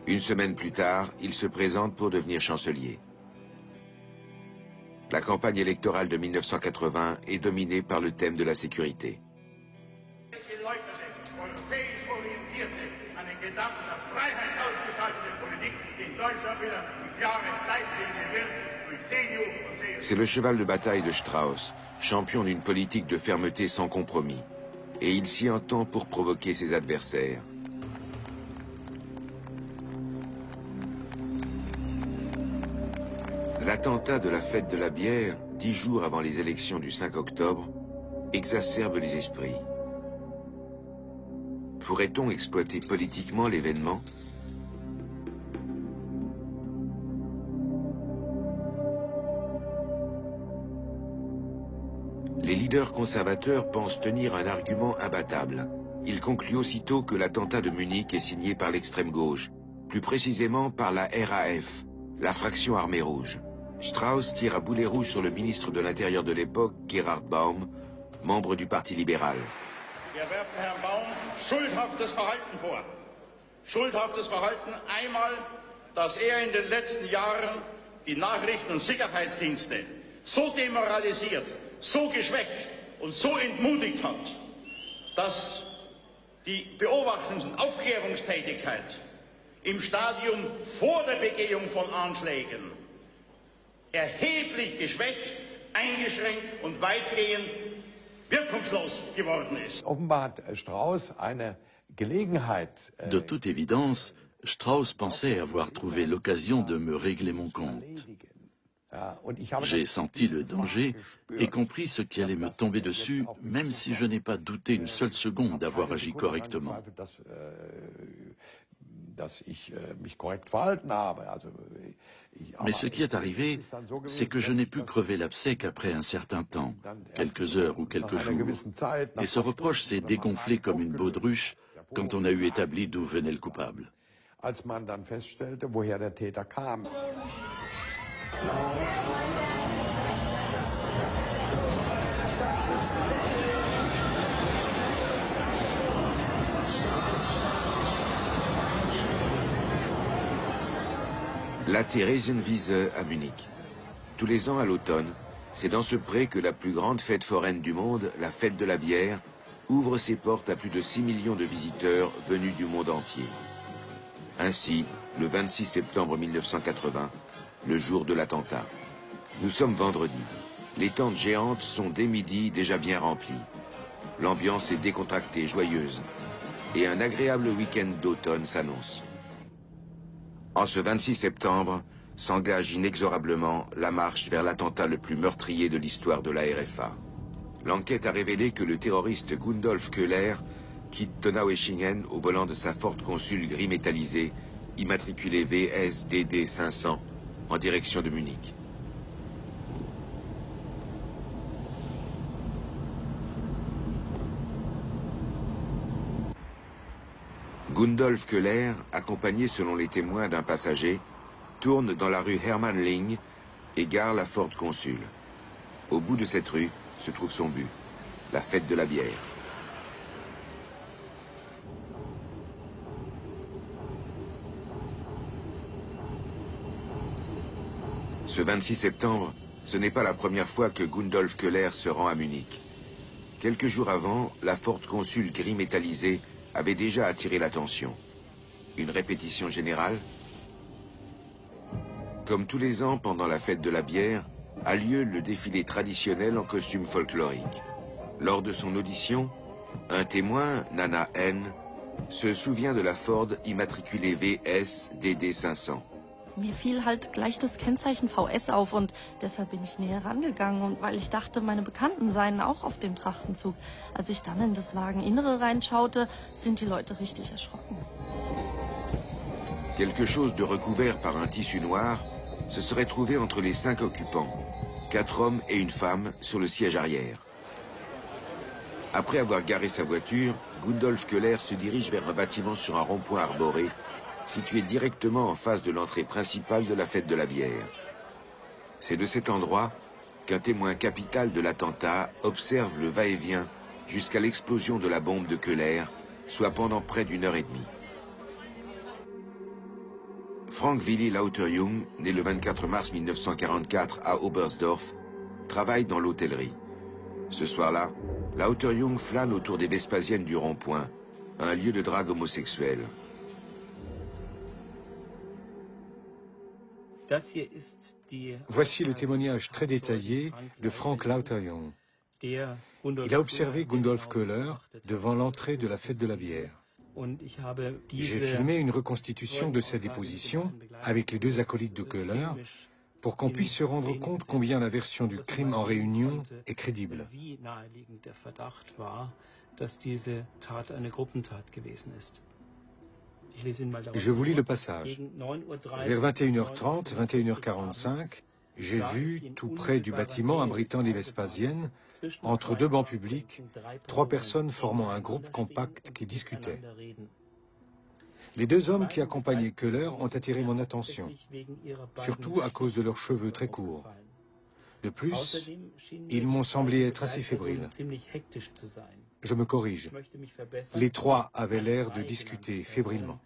Une semaine plus tard, il se présente pour devenir chancelier. La campagne électorale de 1980 est dominée par le thème de la sécurité. C'est le cheval de bataille de Strauss, champion d'une politique de fermeté sans compromis. Et il s'y entend pour provoquer ses adversaires. L'attentat de la fête de la bière, 10 jours avant les élections du 5 octobre, exacerbe les esprits. Pourrait-on exploiter politiquement l'événement ? les leaders conservateurs pensent tenir un argument imbattable. Ils concluent aussitôt que l'attentat de Munich est signé par l'extrême gauche, plus précisément par la RAF, la fraction armée rouge. Strauss tire à boulet rouge sur le ministre de l'Intérieur de l'époque, Gerhard Baum, membre du Parti libéral. Wir werfen Herrn Baum schuldhaftes Verhalten vor. Schuldhaftes Verhalten einmal, dass in den letzten Jahren die Nachrichten- und Sicherheitsdienste so demoralisiert, so geschwächt und so entmutigt hat, dass die Beobachtungs- und Aufklärungstätigkeit im Stadium vor der Begehung von Anschlägen erheblich geschwächt, eingeschränkt und weitgehend wirkungslos geworden ist. Offenbar hat Strauss eine Gelegenheit. De toute évidence, Strauss pensait avoir trouvé l'occasion de me régler mon compte. J'ai senti le danger et compris ce qui allait me tomber dessus, même si je n'ai pas douté une seule seconde d'avoir agi correctement. Mais ce qui est arrivé, c'est que je n'ai pu crever l'abcès qu'après un certain temps, quelques heures ou quelques jours. Et ce reproche s'est dégonflé comme une baudruche quand on a eu établi d'où venait le coupable. La Theresienwiese à Munich. Tous les ans à l'automne, c'est dans ce pré que la plus grande fête foraine du monde, la fête de la bière, ouvre ses portes à plus de 6 millions de visiteurs venus du monde entier. Ainsi, le 26 septembre 1980, le jour de l'attentat. Nous sommes vendredi. Les tentes géantes sont dès midi déjà bien remplies. L'ambiance est décontractée, joyeuse. Et un agréable week-end d'automne s'annonce. En ce 26 septembre, s'engage inexorablement la marche vers l'attentat le plus meurtrier de l'histoire de la RFA. L'enquête a révélé que le terroriste Gundolf Köhler quitte Donaueschingen au volant de sa Ford Consul gris métallisé, immatriculé VSDD 500, en direction de Munich. Gundolf Köhler, accompagné selon les témoins d'un passager, tourne dans la rue Hermannling et gare la Ford Consul. Au bout de cette rue se trouve son but, la fête de la bière. Ce 26 septembre, ce n'est pas la première fois que Gundolf Köhler se rend à Munich. Quelques jours avant, la Ford Consul gris métallisé avait déjà attiré l'attention. Une répétition générale? Comme tous les ans pendant la fête de la bière, a lieu le défilé traditionnel en costume folklorique. Lors de son audition, un témoin, Nana N, se souvient de la Ford immatriculée VS DD 500. Mir fiel halt gleich das Kennzeichen VS auf und deshalb bin ich näher rangegangen und weil ich dachte, meine Bekannten seien auch auf dem Trachtenzug. Als ich dann in das Wageninnere reinschaute, sind die Leute richtig erschrocken. Quelque chose de recouvert par un tissu noir se serait trouvé entre les 5 occupants, 4 hommes et une femme sur le siège arrière. Après avoir garé sa voiture, Gundolf Köhler se dirige vers un bâtiment sur un rond-point arboré, situé directement en face de l'entrée principale de la fête de la bière. C'est de cet endroit qu'un témoin capital de l'attentat observe le va-et-vient jusqu'à l'explosion de la bombe de Köhler, soit pendant près d'1 heure et demie. Frank Willy Lauterjung, né le 24 mars 1944 à Oberstdorf, travaille dans l'hôtellerie. Ce soir-là, Lauterjung flâne autour des Vespasiennes du rond-point, un lieu de drague homosexuelle. Voici le témoignage très détaillé de Frank Lauterjung. Il a observé Gundolf Köhler devant l'entrée de la fête de la bière. J'ai filmé une reconstitution de sa déposition avec les 2 acolytes de Köhler pour qu'on puisse se rendre compte combien la version du crime en réunion est crédible. Je vous lis le passage. Vers 21h30, 21h45, J'ai vu, tout près du bâtiment abritant les Vespasiennes, entre deux bancs publics, 3 personnes formant un groupe compact qui discutaient. Les 2 hommes qui accompagnaient Köhler ont attiré mon attention, surtout à cause de leurs cheveux très courts. De plus, ils m'ont semblé être assez fébriles. Je me corrige. Les 3 avaient l'air de discuter fébrilement.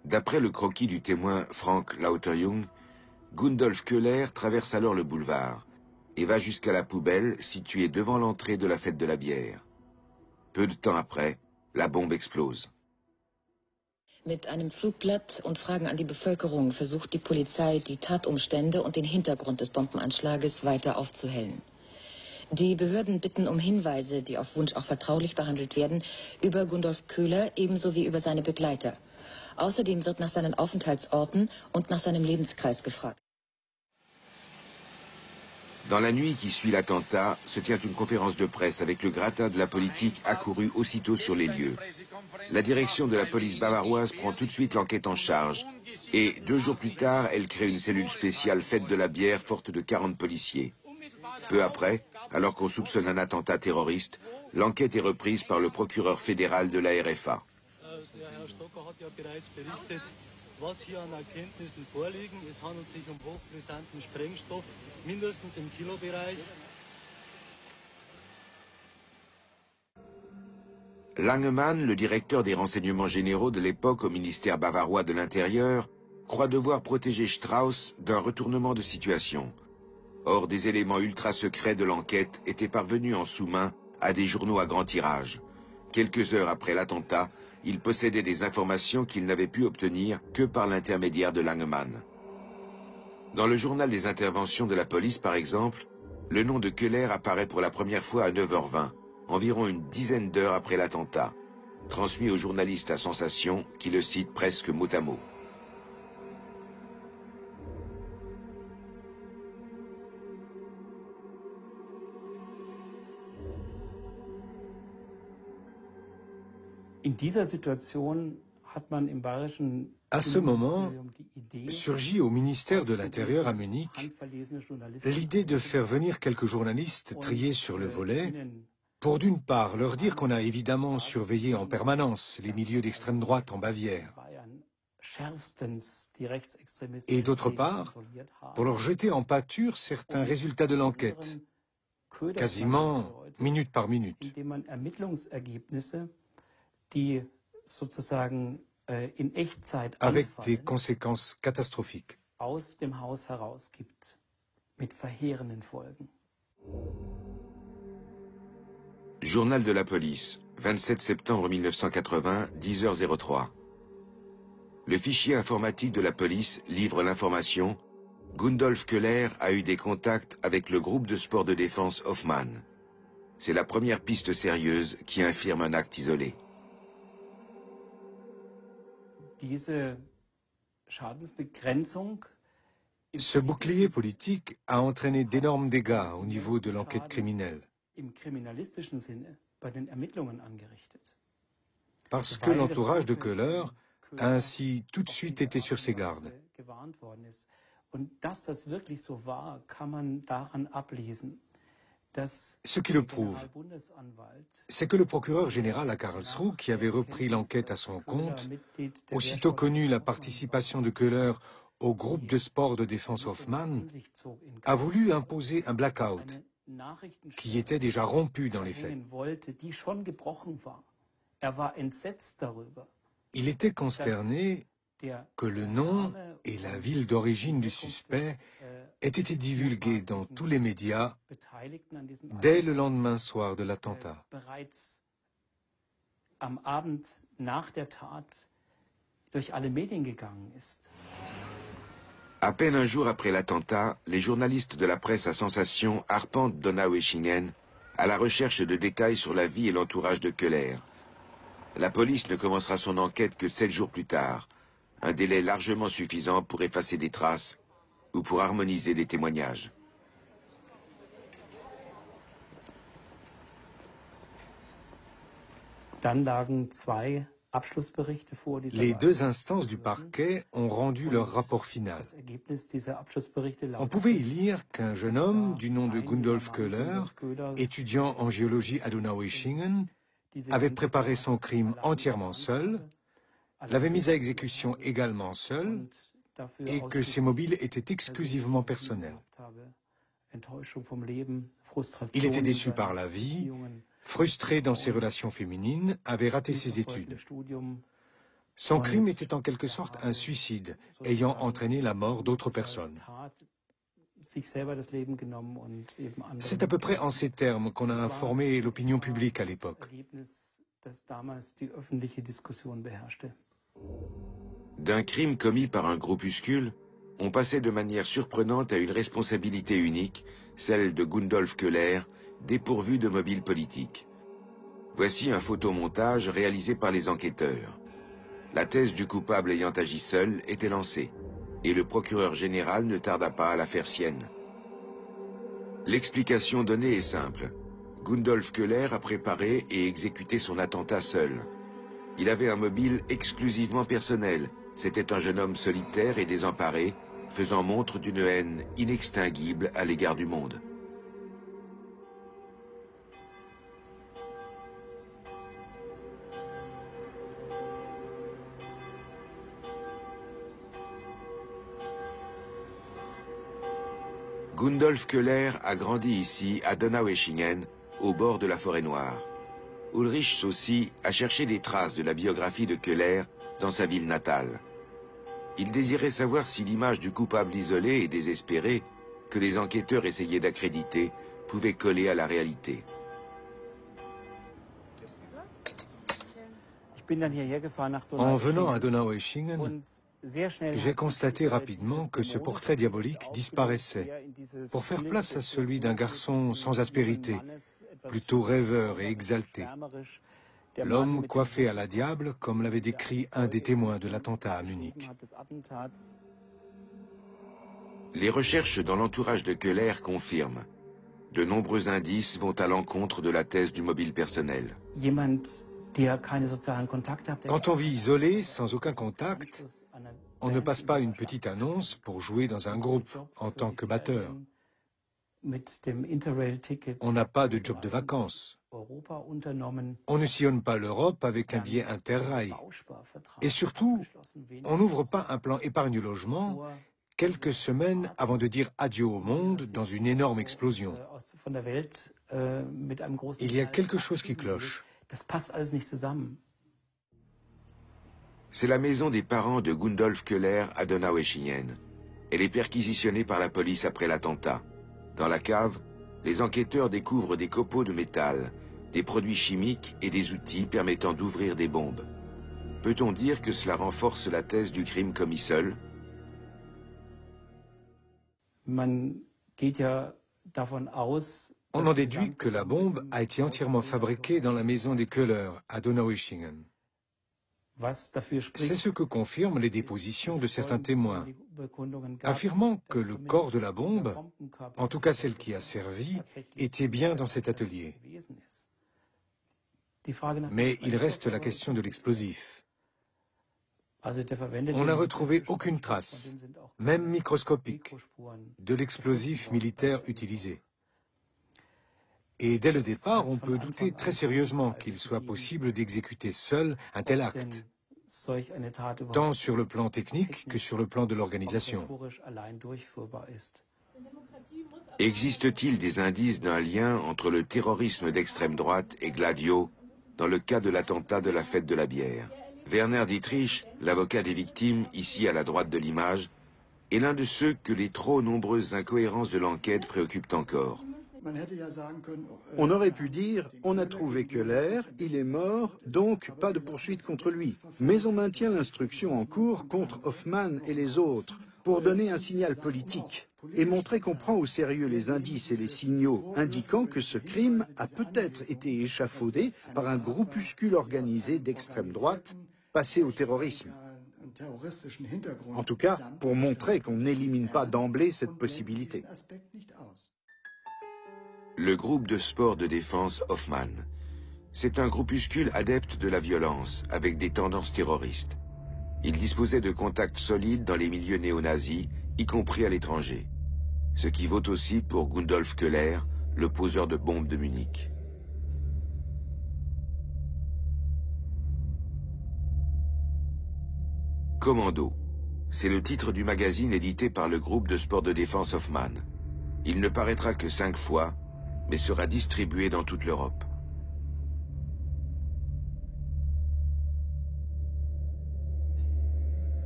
D'après le croquis du témoin Frank Lauterjung, Gundolf Köhler traverse alors le boulevard et va jusqu'à la poubelle située devant l'entrée de la fête de la bière. Peu de temps après, la bombe explose. Mit einem Flugblatt und Fragen an die Bevölkerung versucht die Polizei, die Tatumstände und den Hintergrund des Bombenanschlages weiter aufzuhellen. Die Behörden bitten um Hinweise, die auf Wunsch auch vertraulich behandelt werden, über Gundolf Köhler ebenso wie über seine Begleiter. Außerdem wird nach seinen Aufenthaltsorten und nach seinem Lebenskreis gefragt. Dans la nuit qui suit l'attentat, se tient une conférence de presse avec le gratin de la politique accouru aussitôt sur les lieux. La direction de la police bavaroise prend tout de suite l'enquête en charge et 2 jours plus tard, elle crée une cellule spéciale fête de la bière forte de 40 policiers. Peu après, alors qu'on soupçonne un attentat terroriste, l'enquête est reprise par le procureur fédéral de la RFA. Was hier an Erkenntnissen vorliegen. Es handelt sich um hochbrisanten Sprengstoff, mindestens im Kilobereich. Langemann, le directeur des renseignements généraux de l'époque au ministère bavarois de l'Intérieur, croit devoir protéger Strauss d'un retournement de situation. Or, des éléments ultra-secrets de l'enquête étaient parvenus en sous-main à des journaux à grand tirage. Quelques heures après l'attentat, il possédait des informations qu'il n'avait pu obtenir que par l'intermédiaire de Langemann. Dans le journal des interventions de la police, par exemple, le nom de Köhler apparaît pour la première fois à 9h20, environ une dizaine d'heures après l'attentat, transmis au journaliste à Sensation qui le cite presque mot à mot. À ce moment, surgit au ministère de l'Intérieur à Munich l'idée de faire venir quelques journalistes triés sur le volet pour d'une part leur dire qu'on a évidemment surveillé en permanence les milieux d'extrême droite en Bavière et d'autre part pour leur jeter en pâture certains résultats de l'enquête, quasiment minute par minute. Avec des conséquences catastrophiques. Journal de la police, 27 septembre 1980, 10h03. Le fichier informatique de la police livre l'information « Gundolf Köhler a eu des contacts avec le groupe de sport de défense Hoffmann ». C'est la première piste sérieuse qui infirme un acte isolé. Ce bouclier politique a entraîné d'énormes dégâts au niveau de l'enquête criminelle. Parce que l'entourage de Köhler a ainsi tout de suite été sur ses gardes. Ce qui le prouve, c'est que le procureur général à Karlsruhe, qui avait repris l'enquête à son compte, aussitôt connu la participation de Köhler au groupe de sport de défense Hoffmann, a voulu imposer un blackout, qui était déjà rompu dans les faits. Il était consterné que le nom et la ville d'origine du suspect aient été divulgués dans tous les médias dès le lendemain soir de l'attentat. À peine un jour après l'attentat, les journalistes de la presse à Sensation arpentent Donaueschingen à la recherche de détails sur la vie et l'entourage de Köhler. La police ne commencera son enquête que 7 jours plus tard, un délai largement suffisant pour effacer des traces ou pour harmoniser des témoignages. Les deux instances du parquet ont rendu leur rapport final. On pouvait y lire qu'un jeune homme du nom de Gundolf Köhler, étudiant en géologie à Donaueschingen, avait préparé son crime entièrement seul, l'avait mis à exécution également seul, et que ses mobiles étaient exclusivement personnels. Il était déçu par la vie, frustré dans ses relations féminines, avait raté ses études. Son crime était en quelque sorte un suicide, ayant entraîné la mort d'autres personnes. C'est à peu près en ces termes qu'on a informé l'opinion publique à l'époque. D'un crime commis par un groupuscule, on passait de manière surprenante à une responsabilité unique, celle de Gundolf Köhler, dépourvu de mobile politique. Voici un photomontage réalisé par les enquêteurs. La thèse du coupable ayant agi seul était lancée, et le procureur général ne tarda pas à la faire sienne. L'explication donnée est simple. Gundolf Köhler a préparé et exécuté son attentat seul. Il avait un mobile exclusivement personnel. C'était un jeune homme solitaire et désemparé, faisant montre d'une haine inextinguible à l'égard du monde. Gundolf Köhler a grandi ici, à Donaueschingen, au bord de la forêt noire. Ulrich Saucy a cherché des traces de la biographie de Köhler dans sa ville natale. Il désirait savoir si l'image du coupable isolé et désespéré que les enquêteurs essayaient d'accréditer pouvait coller à la réalité. En venant à Donaueschingen, j'ai constaté rapidement que ce portrait diabolique disparaissait pour faire place à celui d'un garçon sans aspérité, plutôt rêveur et exalté. L'homme coiffé à la diable, comme l'avait décrit un des témoins de l'attentat à Munich. Les recherches dans l'entourage de Köhler confirment. De nombreux indices vont à l'encontre de la thèse du mobile personnel. Quand on vit isolé, sans aucun contact, on ne passe pas une petite annonce pour jouer dans un groupe en tant que batteur. On n'a pas de job de vacances. On ne sillonne pas l'Europe avec un billet interrail. Et surtout, on n'ouvre pas un plan épargne-logement quelques semaines avant de dire adieu au monde dans une énorme explosion. Il y a quelque chose qui cloche. C'est la maison des parents de Gundolf Köhler à Donaueschingen. Elle est perquisitionnée par la police après l'attentat. Dans la cave, les enquêteurs découvrent des copeaux de métal, des produits chimiques et des outils permettant d'ouvrir des bombes. Peut-on dire que cela renforce la thèse du crime commis seul? On en déduit que la bombe a été entièrement fabriquée dans la maison des Köhler à Donaueschingen. C'est ce que confirment les dépositions de certains témoins, affirmant que le corps de la bombe, en tout cas celle qui a servi, était bien dans cet atelier. Mais il reste la question de l'explosif. On n'a retrouvé aucune trace, même microscopique, de l'explosif militaire utilisé. Et dès le départ, on peut douter très sérieusement qu'il soit possible d'exécuter seul un tel acte, tant sur le plan technique que sur le plan de l'organisation. Existe-t-il des indices d'un lien entre le terrorisme d'extrême droite et Gladio dans le cas de l'attentat de la fête de la bière? Werner Dietrich, l'avocat des victimes, ici à la droite de l'image, est l'un de ceux que les trop nombreuses incohérences de l'enquête préoccupent encore. On aurait pu dire, on a trouvé Köhler, il est mort, donc pas de poursuite contre lui. Mais on maintient l'instruction en cours contre Hoffmann et les autres, pour donner un signal politique et montrer qu'on prend au sérieux les indices et les signaux indiquant que ce crime a peut-être été échafaudé par un groupuscule organisé d'extrême droite passé au terrorisme. En tout cas, pour montrer qu'on n'élimine pas d'emblée cette possibilité. Le groupe de sport de défense Hoffmann. C'est un groupuscule adepte de la violence, avec des tendances terroristes. Il disposait de contacts solides dans les milieux néo-nazis, y compris à l'étranger. Ce qui vaut aussi pour Gundolf Köhler, le poseur de bombes de Munich. Commando. C'est le titre du magazine édité par le groupe de sport de défense Hoffmann. Il ne paraîtra que 5 fois, mais sera distribué dans toute l'Europe.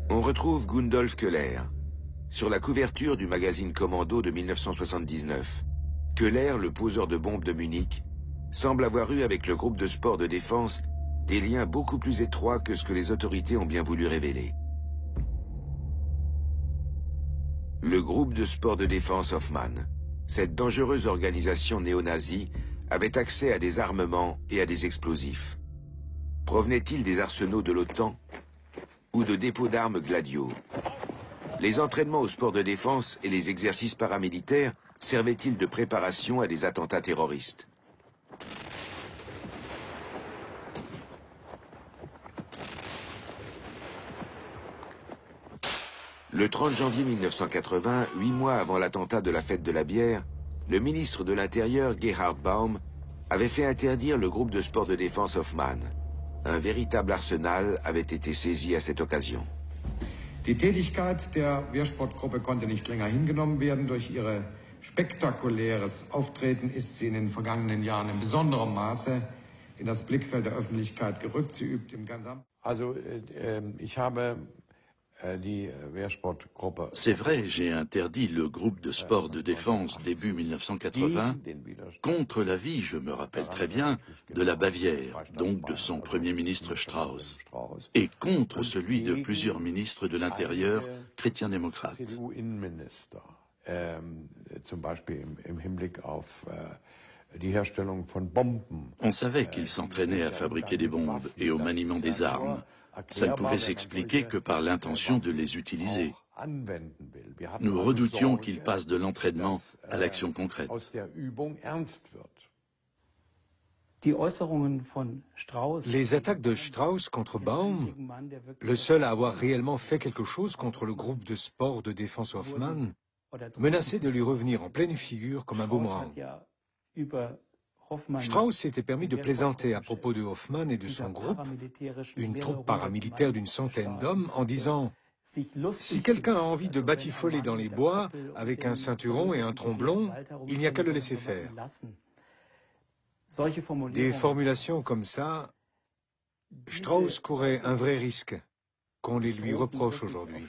On retrouve Gundolf Köhler sur la couverture du magazine Commando de 1979. Köhler, le poseur de bombes de Munich, semble avoir eu avec le groupe de sport de défense des liens beaucoup plus étroits que ce que les autorités ont bien voulu révéler. Le groupe de sport de défense Hoffmann, cette dangereuse organisation néo-nazie, avait accès à des armements et à des explosifs. Provenait-il des arsenaux de l'OTAN ou de dépôts d'armes Gladio? Les entraînements au sport de défense et les exercices paramilitaires servaient-ils de préparation à des attentats terroristes? Le 30 janvier 1980, 8 mois avant l'attentat de la fête de la bière, le ministre de l'Intérieur, Gerhard Baum, avait fait interdire le groupe de sport de défense Hoffmann. Un véritable arsenal avait été saisi à cette occasion. Die Tätigkeit der Wehrsportgruppe konnte nicht länger hingenommen werden. Durch ihr spektakuläres Auftreten ist sie in den vergangenen Jahren in besonderem Maße in das Blickfeld der Öffentlichkeit gerückt. Sie übt im gesamten... Also, ich habe C'est vrai, j'ai interdit le groupe de sport de défense début 1980 contre l'avis, je me rappelle très bien, de la Bavière, donc de son premier ministre Strauss, et contre celui de plusieurs ministres de l'Intérieur chrétiens-démocrates. On savait qu'ils s'entraînaient à fabriquer des bombes et au maniement des armes. Ça ne pouvait s'expliquer que par l'intention de les utiliser. Nous redoutions qu'ils passent de l'entraînement à l'action concrète. Les attaques de Strauss contre Baum, le seul à avoir réellement fait quelque chose contre le groupe de sport de défense Hoffmann, menaçait de lui revenir en pleine figure comme un boomerang. Strauss s'était permis de plaisanter à propos de Hoffmann et de son groupe, une troupe paramilitaire d'une centaine d'hommes, en disant « Si quelqu'un a envie de batifoler dans les bois avec un ceinturon et un tromblon, il n'y a qu'à le laisser faire. » Des formulations comme ça, Strauss courait un vrai risque, qu'on les lui reproche aujourd'hui.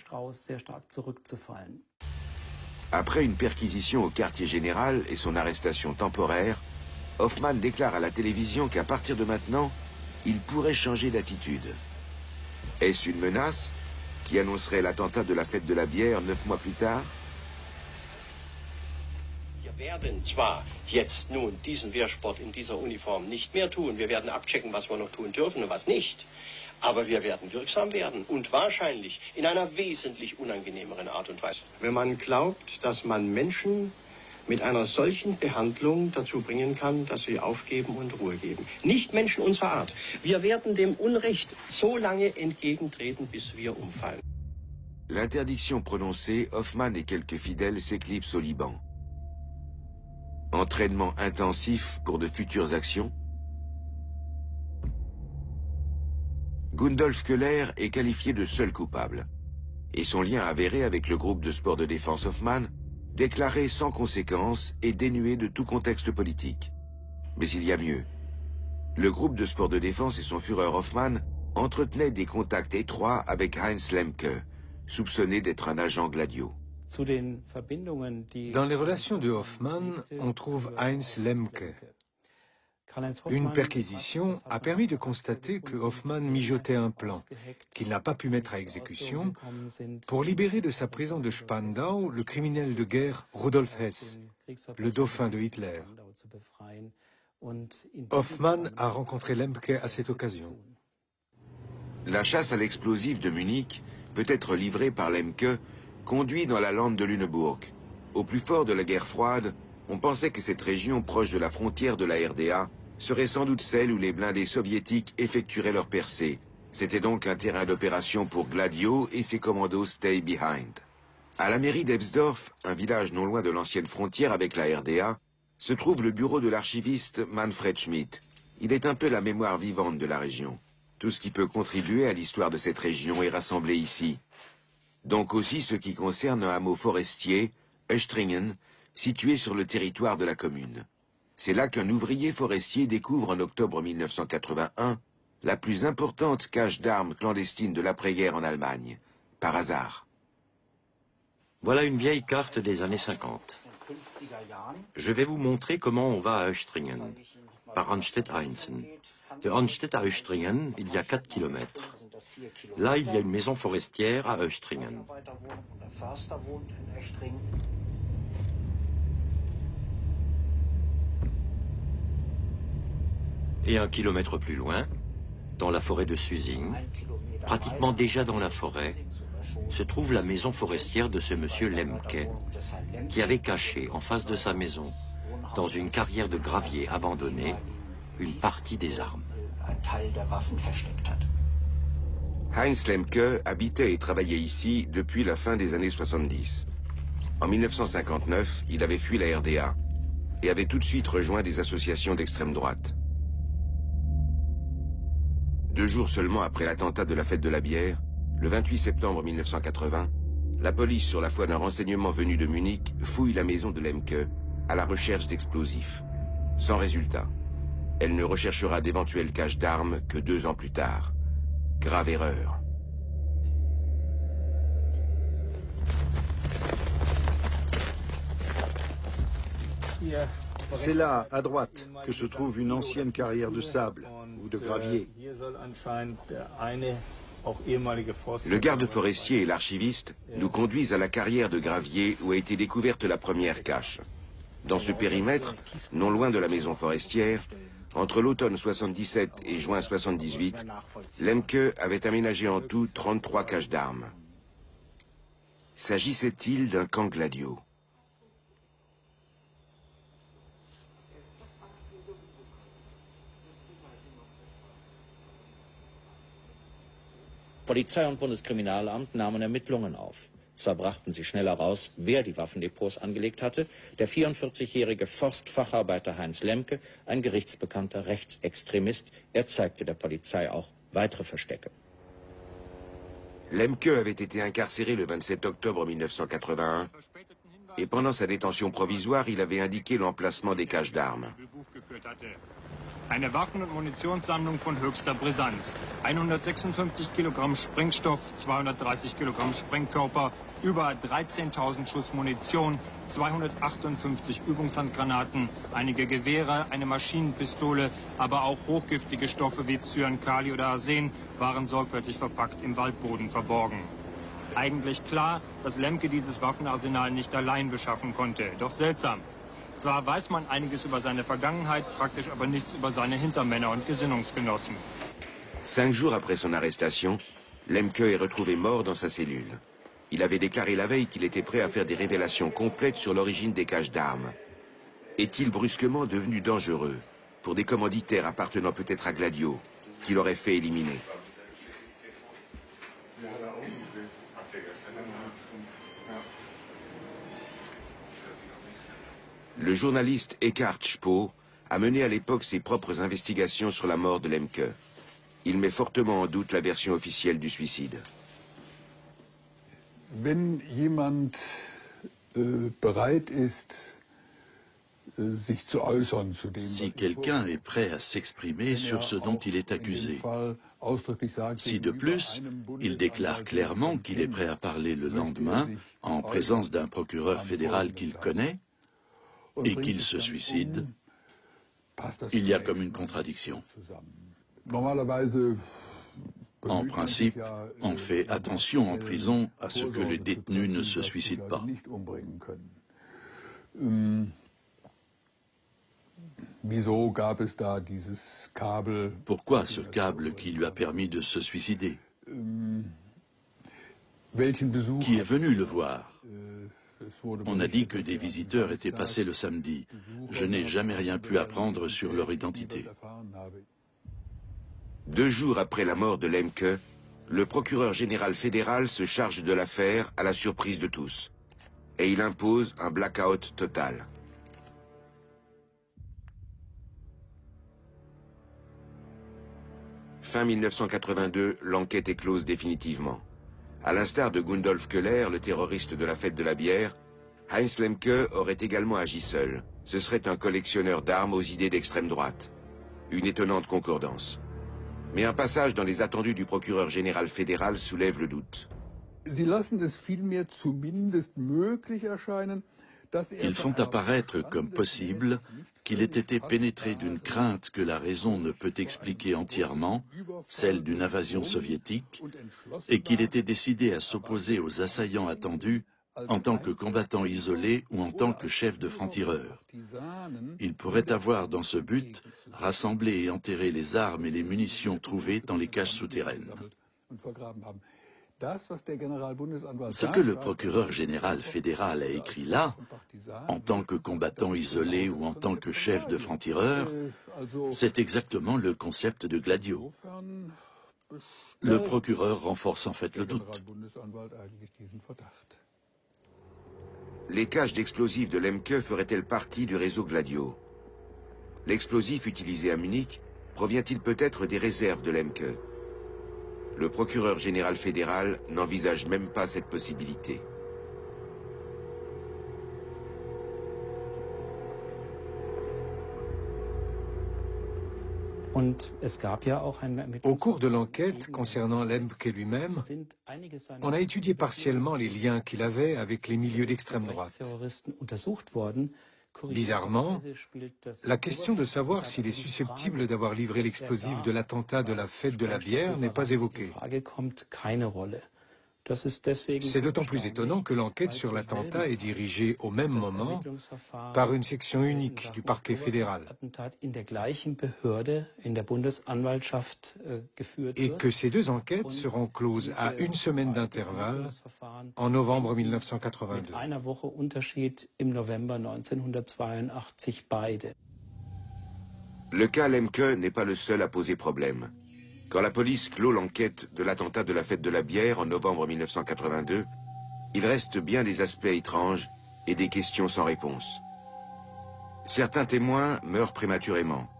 Après une perquisition au quartier général et son arrestation temporaire, Hoffmann déclare à la télévision qu'à partir de maintenant, il pourrait changer d'attitude. Est-ce une menace qui annoncerait l'attentat de la fête de la bière 9 mois plus tard? Wir werden zwar jetzt nun diesen Wehrsport in dieser Uniform nicht mehr tun, wir werden abchecken, was wir noch tun dürfen und was nicht, aber wir werden wirksam werden und wahrscheinlich in einer wesentlich unangenehmeren Art und Weise. Wenn man glaubt, dass man Menschen mit einer solchen Behandlung dazu bringen kann, dass sie aufgeben und Ruhe geben. Nicht Menschen unserer Art. Wir werden dem Unrecht so lange entgegentreten, bis wir umfallen. L'interdiction prononcée, Hoffmann et quelques fidèles s'éclipsent au Liban. Entraînement intensif pour de futures actions. Gundolf Köhler est qualifié de seul coupable. Et son lien avéré avec le groupe de sport de défense Hoffmann déclaré sans conséquence et dénué de tout contexte politique. Mais il y a mieux. Le groupe de sport de défense et son Führer Hoffmann entretenaient des contacts étroits avec Heinz Lemke, soupçonné d'être un agent Gladio. Dans les relations de Hoffmann, on trouve Heinz Lemke. Une perquisition a permis de constater que Hoffmann mijotait un plan, qu'il n'a pas pu mettre à exécution, pour libérer de sa prison de Spandau le criminel de guerre Rudolf Hess, le dauphin de Hitler. Hoffmann a rencontré Lemke à cette occasion. La chasse à l'explosif de Munich, peut-être livrée par Lemke, conduit dans la lande de Lüneburg. Au plus fort de la guerre froide, on pensait que cette région proche de la frontière de la RDA serait sans doute celle où les blindés soviétiques effectueraient leur percée. C'était donc un terrain d'opération pour Gladio et ses commandos Stay Behind. À la mairie d'Ebsdorf, un village non loin de l'ancienne frontière avec la RDA, se trouve le bureau de l'archiviste Manfred Schmidt. Il est un peu la mémoire vivante de la région. Tout ce qui peut contribuer à l'histoire de cette région est rassemblé ici. Donc aussi ce qui concerne un hameau forestier, Östringen, situé sur le territoire de la commune. C'est là qu'un ouvrier forestier découvre en octobre 1981 la plus importante cache d'armes clandestine de l'après-guerre en Allemagne, par hasard. Voilà une vieille carte des années 50. Je vais vous montrer comment on va à Östringen, par Arnstedt-Einsen. De Arnstedt à Östringen, il y a 4 kilomètres. Là, il y a une maison forestière à Östringen. Et 1 kilomètre plus loin, dans la forêt de Susing, pratiquement déjà dans la forêt, se trouve la maison forestière de ce monsieur Lemke, qui avait caché en face de sa maison, dans une carrière de gravier abandonnée, une partie des armes. Heinz Lemke habitait et travaillait ici depuis la fin des années 70. En 1959, il avait fui la RDA et avait tout de suite rejoint des associations d'extrême droite. 2 jours seulement après l'attentat de la fête de la bière, le 28 septembre 1980, la police, sur la foi d'un renseignement venu de Munich, fouille la maison de Lemke à la recherche d'explosifs. Sans résultat. Elle ne recherchera d'éventuelles caches d'armes que 2 ans plus tard. Grave erreur. C'est là, à droite, que se trouve une ancienne carrière de sable ou de gravier. Le garde forestier et l'archiviste nous conduisent à la carrière de gravier où a été découverte la première cache. Dans ce périmètre, non loin de la maison forestière, entre l'automne 77 et juin 78, Lemke avait aménagé en tout 33 caches d'armes. S'agissait-il d'un camp Gladio? Polizei und Bundeskriminalamt nahmen Ermittlungen auf. Zwar brachten sie schnell heraus, wer die Waffendepots angelegt hatte, der 44-jährige Forstfacharbeiter Heinz Lemke, ein gerichtsbekannter Rechtsextremist. Er zeigte der Polizei auch weitere Verstecke. Lemke avait été incarcéré le 27 octobre 1981 et pendant sa détention provisoire, il avait indiqué l'emplacement des caches d'armes. Eine Waffen- und Munitionssammlung von höchster Brisanz. 156 Kilogramm Sprengstoff, 230 Kilogramm Sprengkörper, über 13.000 Schuss Munition, 258 Übungshandgranaten, einige Gewehre, eine Maschinenpistole, aber auch hochgiftige Stoffe wie Cyankali oder Arsen waren sorgfältig verpackt im Waldboden verborgen. Eigentlich klar, dass Lemke dieses Waffenarsenal nicht allein beschaffen konnte. Doch seltsam. Zwar weiß man einiges über seine Vergangenheit, praktisch aber nichts über seine Hintermänner und Gesinnungsgenossen. 5 jours après son arrestation, Lemke est retrouvé mort dans sa cellule. Il avait déclaré la veille qu'il était prêt à faire des révélations complètes sur l'origine des caches d'armes. Est-il brusquement devenu dangereux pour des commanditaires appartenant peut-être à Gladio, qui l'auraient fait éliminer? Le journaliste Eckhard Spoh a mené à l'époque ses propres investigations sur la mort de Lemke. Il met fortement en doute la version officielle du suicide. Wenn jemand bereit ist, sich zu äußern zu dem, si quelqu'un est prêt à s'exprimer sur ce dont il est accusé, si de plus, il déclare clairement qu'il est prêt à parler le lendemain en présence d'un procureur fédéral qu'il connaît, et qu'il se suicide, il y a comme une contradiction. En principe, on fait attention en prison à ce que le détenu ne se suicide pas. Pourquoi ce câble qui lui a permis de se suicider? Qui est venu le voir? On a dit que des visiteurs étaient passés le samedi. Je n'ai jamais rien pu apprendre sur leur identité. 2 jours après la mort de Lemke, le procureur général fédéral se charge de l'affaire à la surprise de tous. Et il impose un blackout total. Fin 1982, l'enquête est close définitivement. À l'instar de Gundolf Köhler, le terroriste de la fête de la bière, Heinz Lemke aurait également agi seul. Ce serait un collectionneur d'armes aux idées d'extrême droite. Une étonnante concordance. Mais un passage dans les attendus du procureur général fédéral soulève le doute. Ils font apparaître comme possible qu'il ait été pénétré d'une crainte que la raison ne peut expliquer entièrement, celle d'une invasion soviétique, et qu'il était décidé à s'opposer aux assaillants attendus en tant que combattant isolé ou en tant que chef de franc-tireur. Il pourrait avoir dans ce but rassemblé et enterré les armes et les munitions trouvées dans les caches souterraines. Ce que le procureur général fédéral a écrit là, en tant que combattant isolé ou en tant que chef de franc-tireur, c'est exactement le concept de Gladio. Le procureur renforce en fait le doute. Les caches d'explosifs de Lemke feraient-elles partie du réseau Gladio? L'explosif utilisé à Munich provient-il peut-être des réserves de Lemke? Le procureur général fédéral n'envisage même pas cette possibilité. Au cours de l'enquête concernant Lemke lui-même, on a étudié partiellement les liens qu'il avait avec les milieux d'extrême droite. Bizarrement, la question de savoir s'il est susceptible d'avoir livré l'explosif de l'attentat de la fête de la bière n'est pas évoquée. C'est d'autant plus étonnant que l'enquête sur l'attentat est dirigée au même moment par une section unique du parquet fédéral et que ces 2 enquêtes seront closes à 1 semaine d'intervalle en novembre 1982. Le cas Lemke n'est pas le seul à poser problème. Quand la police clôt l'enquête de l'attentat de la fête de la bière en novembre 1982, il reste bien des aspects étranges et des questions sans réponse. Certains témoins meurent prématurément.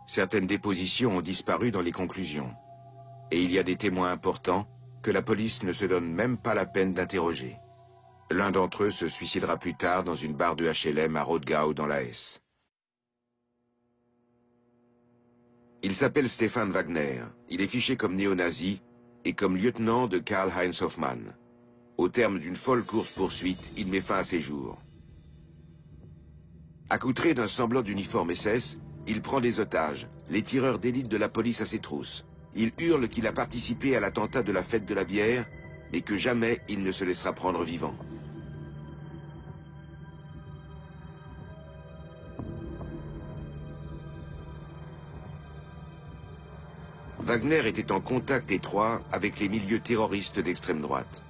Certaines dépositions ont disparu dans les conclusions. Et il y a des témoins importants que la police ne se donne même pas la peine d'interroger. L'un d'entre eux se suicidera plus tard dans une barre de HLM à Rodgau dans la Hesse. Il s'appelle Stefan Wagner. Il est fiché comme néo-nazi et comme lieutenant de Karl-Heinz Hoffmann. Au terme d'une folle course-poursuite, il met fin à ses jours. Accoutré d'un semblant d'uniforme SS, il prend des otages, les tireurs d'élite de la police à ses trousses. Il hurle qu'il a participé à l'attentat de la fête de la bière, mais que jamais il ne se laissera prendre vivant. Wagner était en contact étroit avec les milieux terroristes d'extrême droite.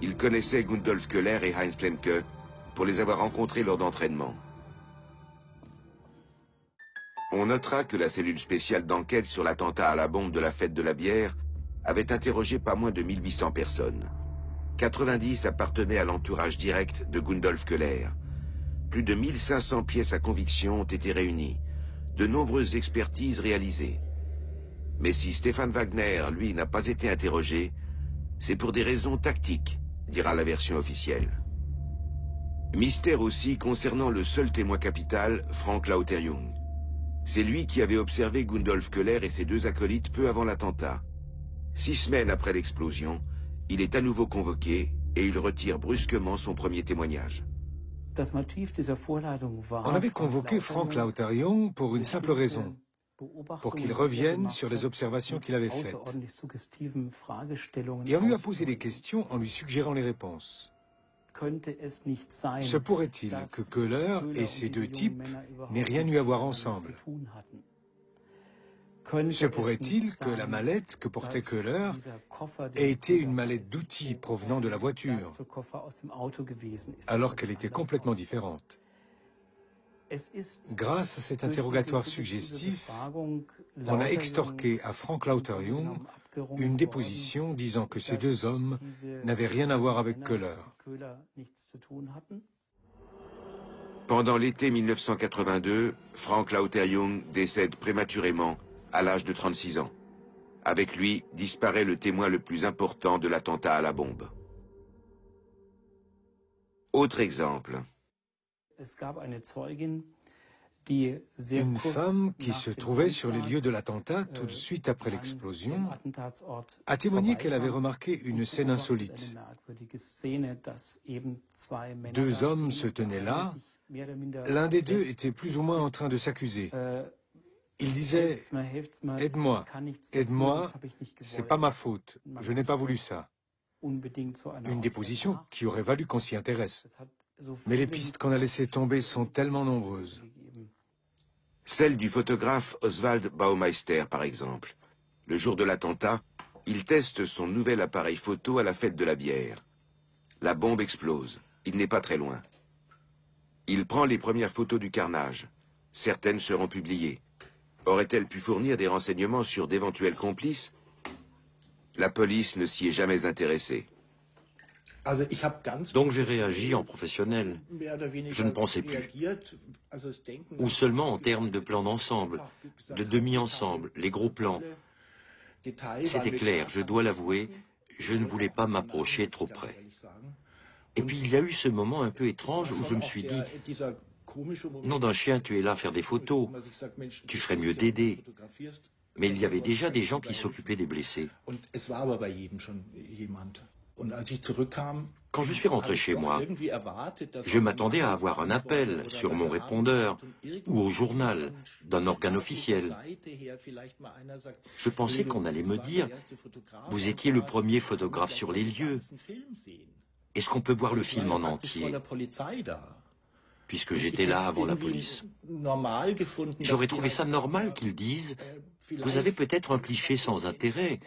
Il connaissait Gundolf Köhler et Heinz Lemke pour les avoir rencontrés lors d'entraînements. On notera que la cellule spéciale d'enquête sur l'attentat à la bombe de la fête de la bière avait interrogé pas moins de 1800 personnes. 90 appartenaient à l'entourage direct de Gundolf Köhler. Plus de 1500 pièces à conviction ont été réunies, de nombreuses expertises réalisées. Mais si Stefan Wagner, lui, n'a pas été interrogé, c'est pour des raisons tactiques, dira la version officielle. Mystère aussi concernant le seul témoin capital, Frank Lauterjung. C'est lui qui avait observé Gundolf Köhler et ses 2 acolytes peu avant l'attentat. 6 semaines après l'explosion, il est à nouveau convoqué et il retire brusquement son premier témoignage. On avait convoqué Frank Lauterjung pour une simple raison, pour qu'il revienne sur les observations qu'il avait faites. Et on lui a posé des questions en lui suggérant les réponses. Se pourrait-il que Köhler et ces 2 types n'aient rien eu à voir ensemble? Se pourrait-il que la mallette que portait Köhler ait été une mallette d'outils provenant de la voiture, alors qu'elle était complètement différente? Grâce à cet interrogatoire suggestif, on a extorqué à Frank Lauter-Jung une déposition disant que ces deux hommes n'avaient rien à voir avec Köhler. Pendant l'été 1982, Frank Lauter-Jung décède prématurément à l'âge de 36 ans. Avec lui, disparaît le témoin le plus important de l'attentat à la bombe. Autre exemple. Une femme qui se trouvait sur les lieux de l'attentat tout de suite après l'explosion a témoigné qu'elle avait remarqué une scène insolite. Deux hommes se tenaient là. L'un des deux était plus ou moins en train de s'accuser. Il disait « Aide-moi, aide-moi, c'est pas ma faute, je n'ai pas voulu ça ». Une déposition qui aurait valu qu'on s'y intéresse. Mais les pistes qu'on a laissées tomber sont tellement nombreuses. Celle du photographe Oswald Baumeister, par exemple. Le jour de l'attentat, il teste son nouvel appareil photo à la fête de la bière. La bombe explose. Il n'est pas très loin. Il prend les premières photos du carnage. Certaines seront publiées. Aurait-elle pu fournir des renseignements sur d'éventuels complices? La police ne s'y est jamais intéressée. Donc j'ai réagi en professionnel. Je ne pensais plus. Ou seulement en termes de plans d'ensemble, de demi-ensemble, les gros plans. C'était clair, je dois l'avouer, je ne voulais pas m'approcher trop près. Et puis il y a eu ce moment un peu étrange où je me suis dit, nom d'un chien, tu es là à faire des photos, tu ferais mieux d'aider. Mais il y avait déjà des gens qui s'occupaient des blessés. Quand je suis rentré chez moi, je m'attendais à avoir un appel sur mon répondeur ou au journal d'un organe officiel. Je pensais qu'on allait me dire « Vous étiez le premier photographe sur les lieux. Est-ce qu'on peut voir le film en entier ?» Puisque j'étais là avant la police. J'aurais trouvé ça normal qu'ils disent « Vous avez peut-être un cliché sans intérêt,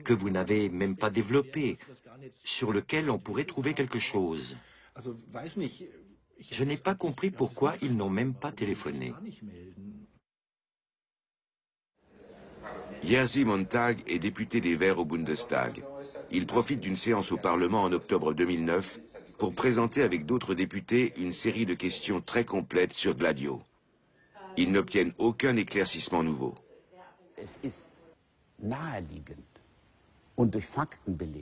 que vous n'avez même pas développé, sur lequel on pourrait trouver quelque chose. » Je n'ai pas compris pourquoi ils n'ont même pas téléphoné. Jerzy Montag est député des Verts au Bundestag. Il profite d'une séance au Parlement en octobre 2009 pour présenter avec d'autres députés une série de questions très complètes sur Gladio. Ils n'obtiennent aucun éclaircissement nouveau.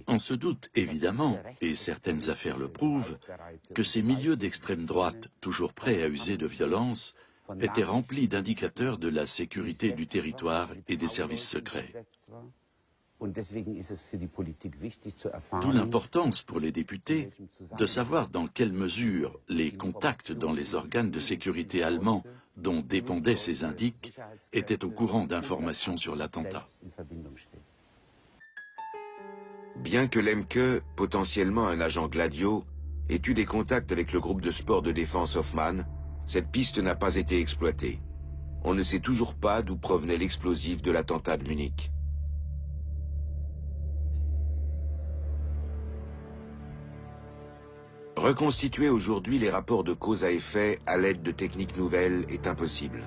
On se doute évidemment, et certaines affaires le prouvent, que ces milieux d'extrême droite, toujours prêts à user de violence, étaient remplis d'indicateurs de la sécurité du territoire et des services secrets. D'où l'importance pour les députés de savoir dans quelle mesure les contacts dans les organes de sécurité allemands dont dépendaient ces indices étaient au courant d'informations sur l'attentat. Bien que Lemke, potentiellement un agent Gladio, ait eu des contacts avec le groupe de sport de défense Hoffmann, cette piste n'a pas été exploitée. On ne sait toujours pas d'où provenait l'explosif de l'attentat de Munich. Reconstituer aujourd'hui les rapports de cause à effet à l'aide de techniques nouvelles est impossible.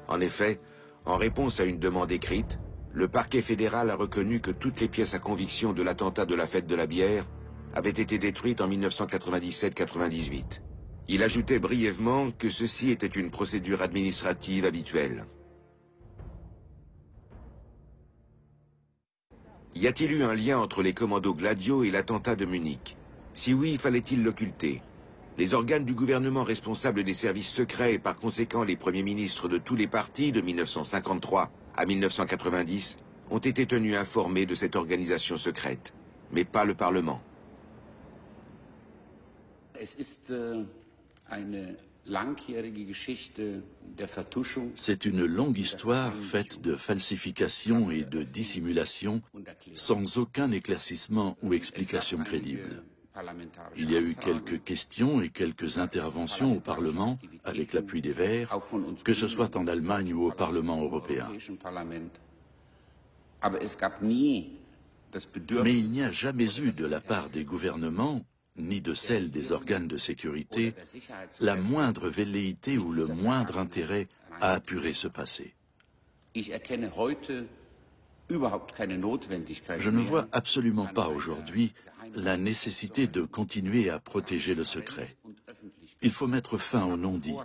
En effet, en réponse à une demande écrite, le parquet fédéral a reconnu que toutes les pièces à conviction de l'attentat de la fête de la bière avaient été détruites en 1997-98. Il ajoutait brièvement que ceci était une procédure administrative habituelle. Y a-t-il eu un lien entre les commandos Gladio et l'attentat de Munich? Si oui, fallait-il l'occulter? Les organes du gouvernement responsables des services secrets et par conséquent les premiers ministres de tous les partis de 1953 à 1990 ont été tenus informés de cette organisation secrète, mais pas le Parlement. C'est une longue histoire faite de falsification et de dissimulation sans aucun éclaircissement ou explication crédible. Il y a eu quelques questions et quelques interventions au Parlement avec l'appui des Verts, que ce soit en Allemagne ou au Parlement européen. Mais il n'y a jamais eu de la part des gouvernements, ni de celle des organes de sécurité, la moindre velléité ou le moindre intérêt à apurer ce passé. Je ne vois absolument pas aujourd'hui la nécessité de continuer à protéger le secret. Il faut mettre fin au non-dit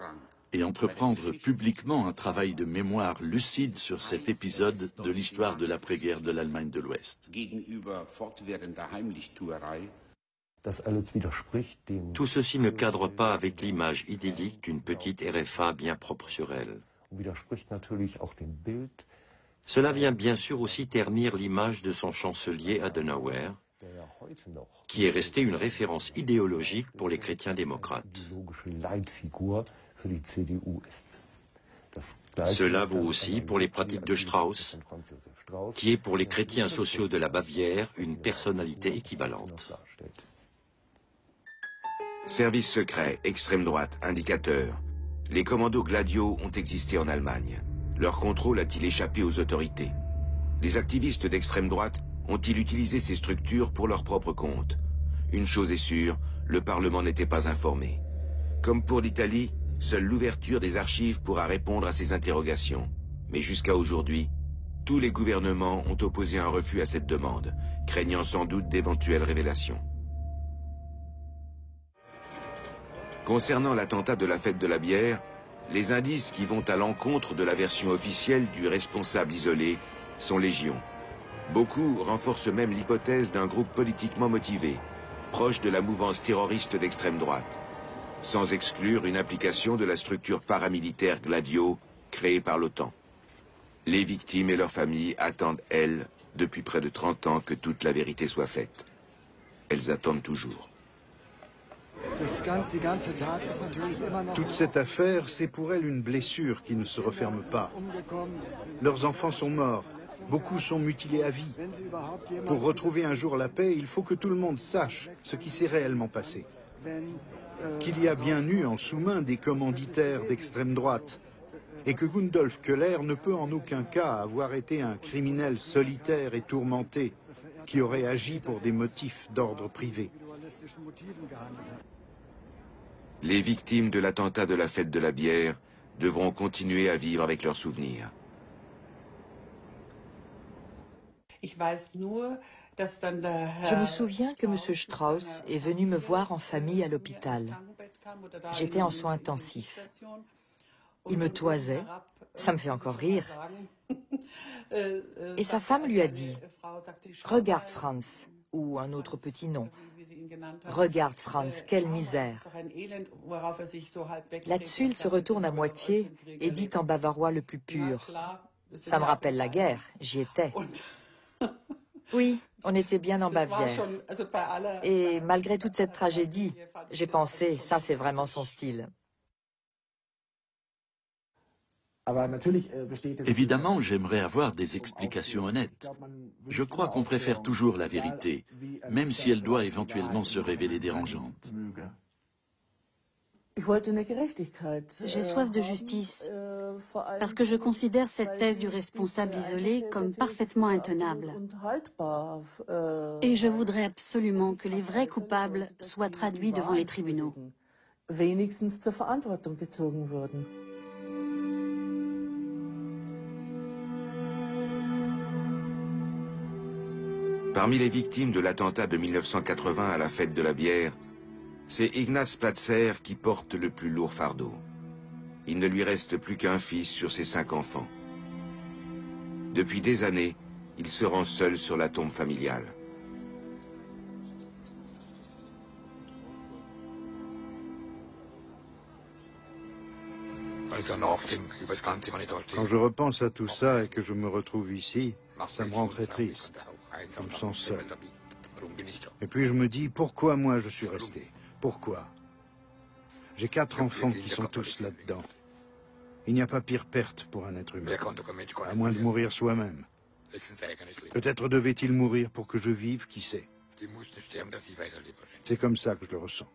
et entreprendre publiquement un travail de mémoire lucide sur cet épisode de l'histoire de l'après-guerre de l'Allemagne de l'Ouest. Tout ceci ne cadre pas avec l'image idyllique d'une petite RFA bien propre sur elle. Cela vient bien sûr aussi ternir l'image de son chancelier Adenauer, qui est resté une référence idéologique pour les chrétiens démocrates. Cela vaut aussi pour les pratiques de Strauss, qui est pour les chrétiens sociaux de la Bavière une personnalité équivalente. Service secret, extrême droite, indicateur. Les commandos Gladio ont existé en Allemagne. Leur contrôle a-t-il échappé aux autorités? Les activistes d'extrême droite ont-ils utilisé ces structures pour leur propre compte? Une chose est sûre, le Parlement n'était pas informé. Comme pour l'Italie, seule l'ouverture des archives pourra répondre à ces interrogations. Mais jusqu'à aujourd'hui, tous les gouvernements ont opposé un refus à cette demande, craignant sans doute d'éventuelles révélations. Concernant l'attentat de la fête de la bière, les indices qui vont à l'encontre de la version officielle du responsable isolé sont légion. Beaucoup renforcent même l'hypothèse d'un groupe politiquement motivé, proche de la mouvance terroriste d'extrême droite, sans exclure une application de la structure paramilitaire Gladio créée par l'OTAN. Les victimes et leurs familles attendent, elles, depuis près de 30 ans, que toute la vérité soit faite. Elles attendent toujours. Toute cette affaire, c'est pour elles une blessure qui ne se referme pas. Leurs enfants sont morts, beaucoup sont mutilés à vie. Pour retrouver un jour la paix, il faut que tout le monde sache ce qui s'est réellement passé. Qu'il y a bien eu en sous-main des commanditaires d'extrême droite, et que Gundolf Köhler ne peut en aucun cas avoir été un criminel solitaire et tourmenté, qui aurait agi pour des motifs d'ordre privé. Les victimes de l'attentat de la fête de la bière devront continuer à vivre avec leurs souvenirs. Je me souviens que M. Strauss est venu me voir en famille à l'hôpital. J'étais en soins intensifs. Il me toisait, ça me fait encore rire. Et sa femme lui a dit « Regarde Franz », ou un autre petit nom. « Regarde Franz, quelle misère !» Là-dessus, il se retourne à moitié et dit en bavarois le plus pur « Ça me rappelle la guerre, j'y étais. » Oui, on était bien en Bavière. Et malgré toute cette tragédie, j'ai pensé, ça c'est vraiment son style. Évidemment, j'aimerais avoir des explications honnêtes. Je crois qu'on préfère toujours la vérité, même si elle doit éventuellement se révéler dérangeante. J'ai soif de justice, parce que je considère cette thèse du responsable isolé comme parfaitement intenable. Et je voudrais absolument que les vrais coupables soient traduits devant les tribunaux. Parmi les victimes de l'attentat de 1980 à la fête de la bière, c'est Ignaz Platzer qui porte le plus lourd fardeau. Il ne lui reste plus qu'un fils sur ses 5 enfants. Depuis des années, il se rend seul sur la tombe familiale. Quand je repense à tout ça et que je me retrouve ici, ça me rend très triste. Je me sens seul. Et puis je me dis, pourquoi moi je suis resté? Pourquoi? J'ai 4 enfants qui sont tous là-dedans. Il n'y a pas pire perte pour un être humain, à moins de mourir soi-même. Peut-être devait-il mourir pour que je vive, qui sait? C'est comme ça que je le ressens.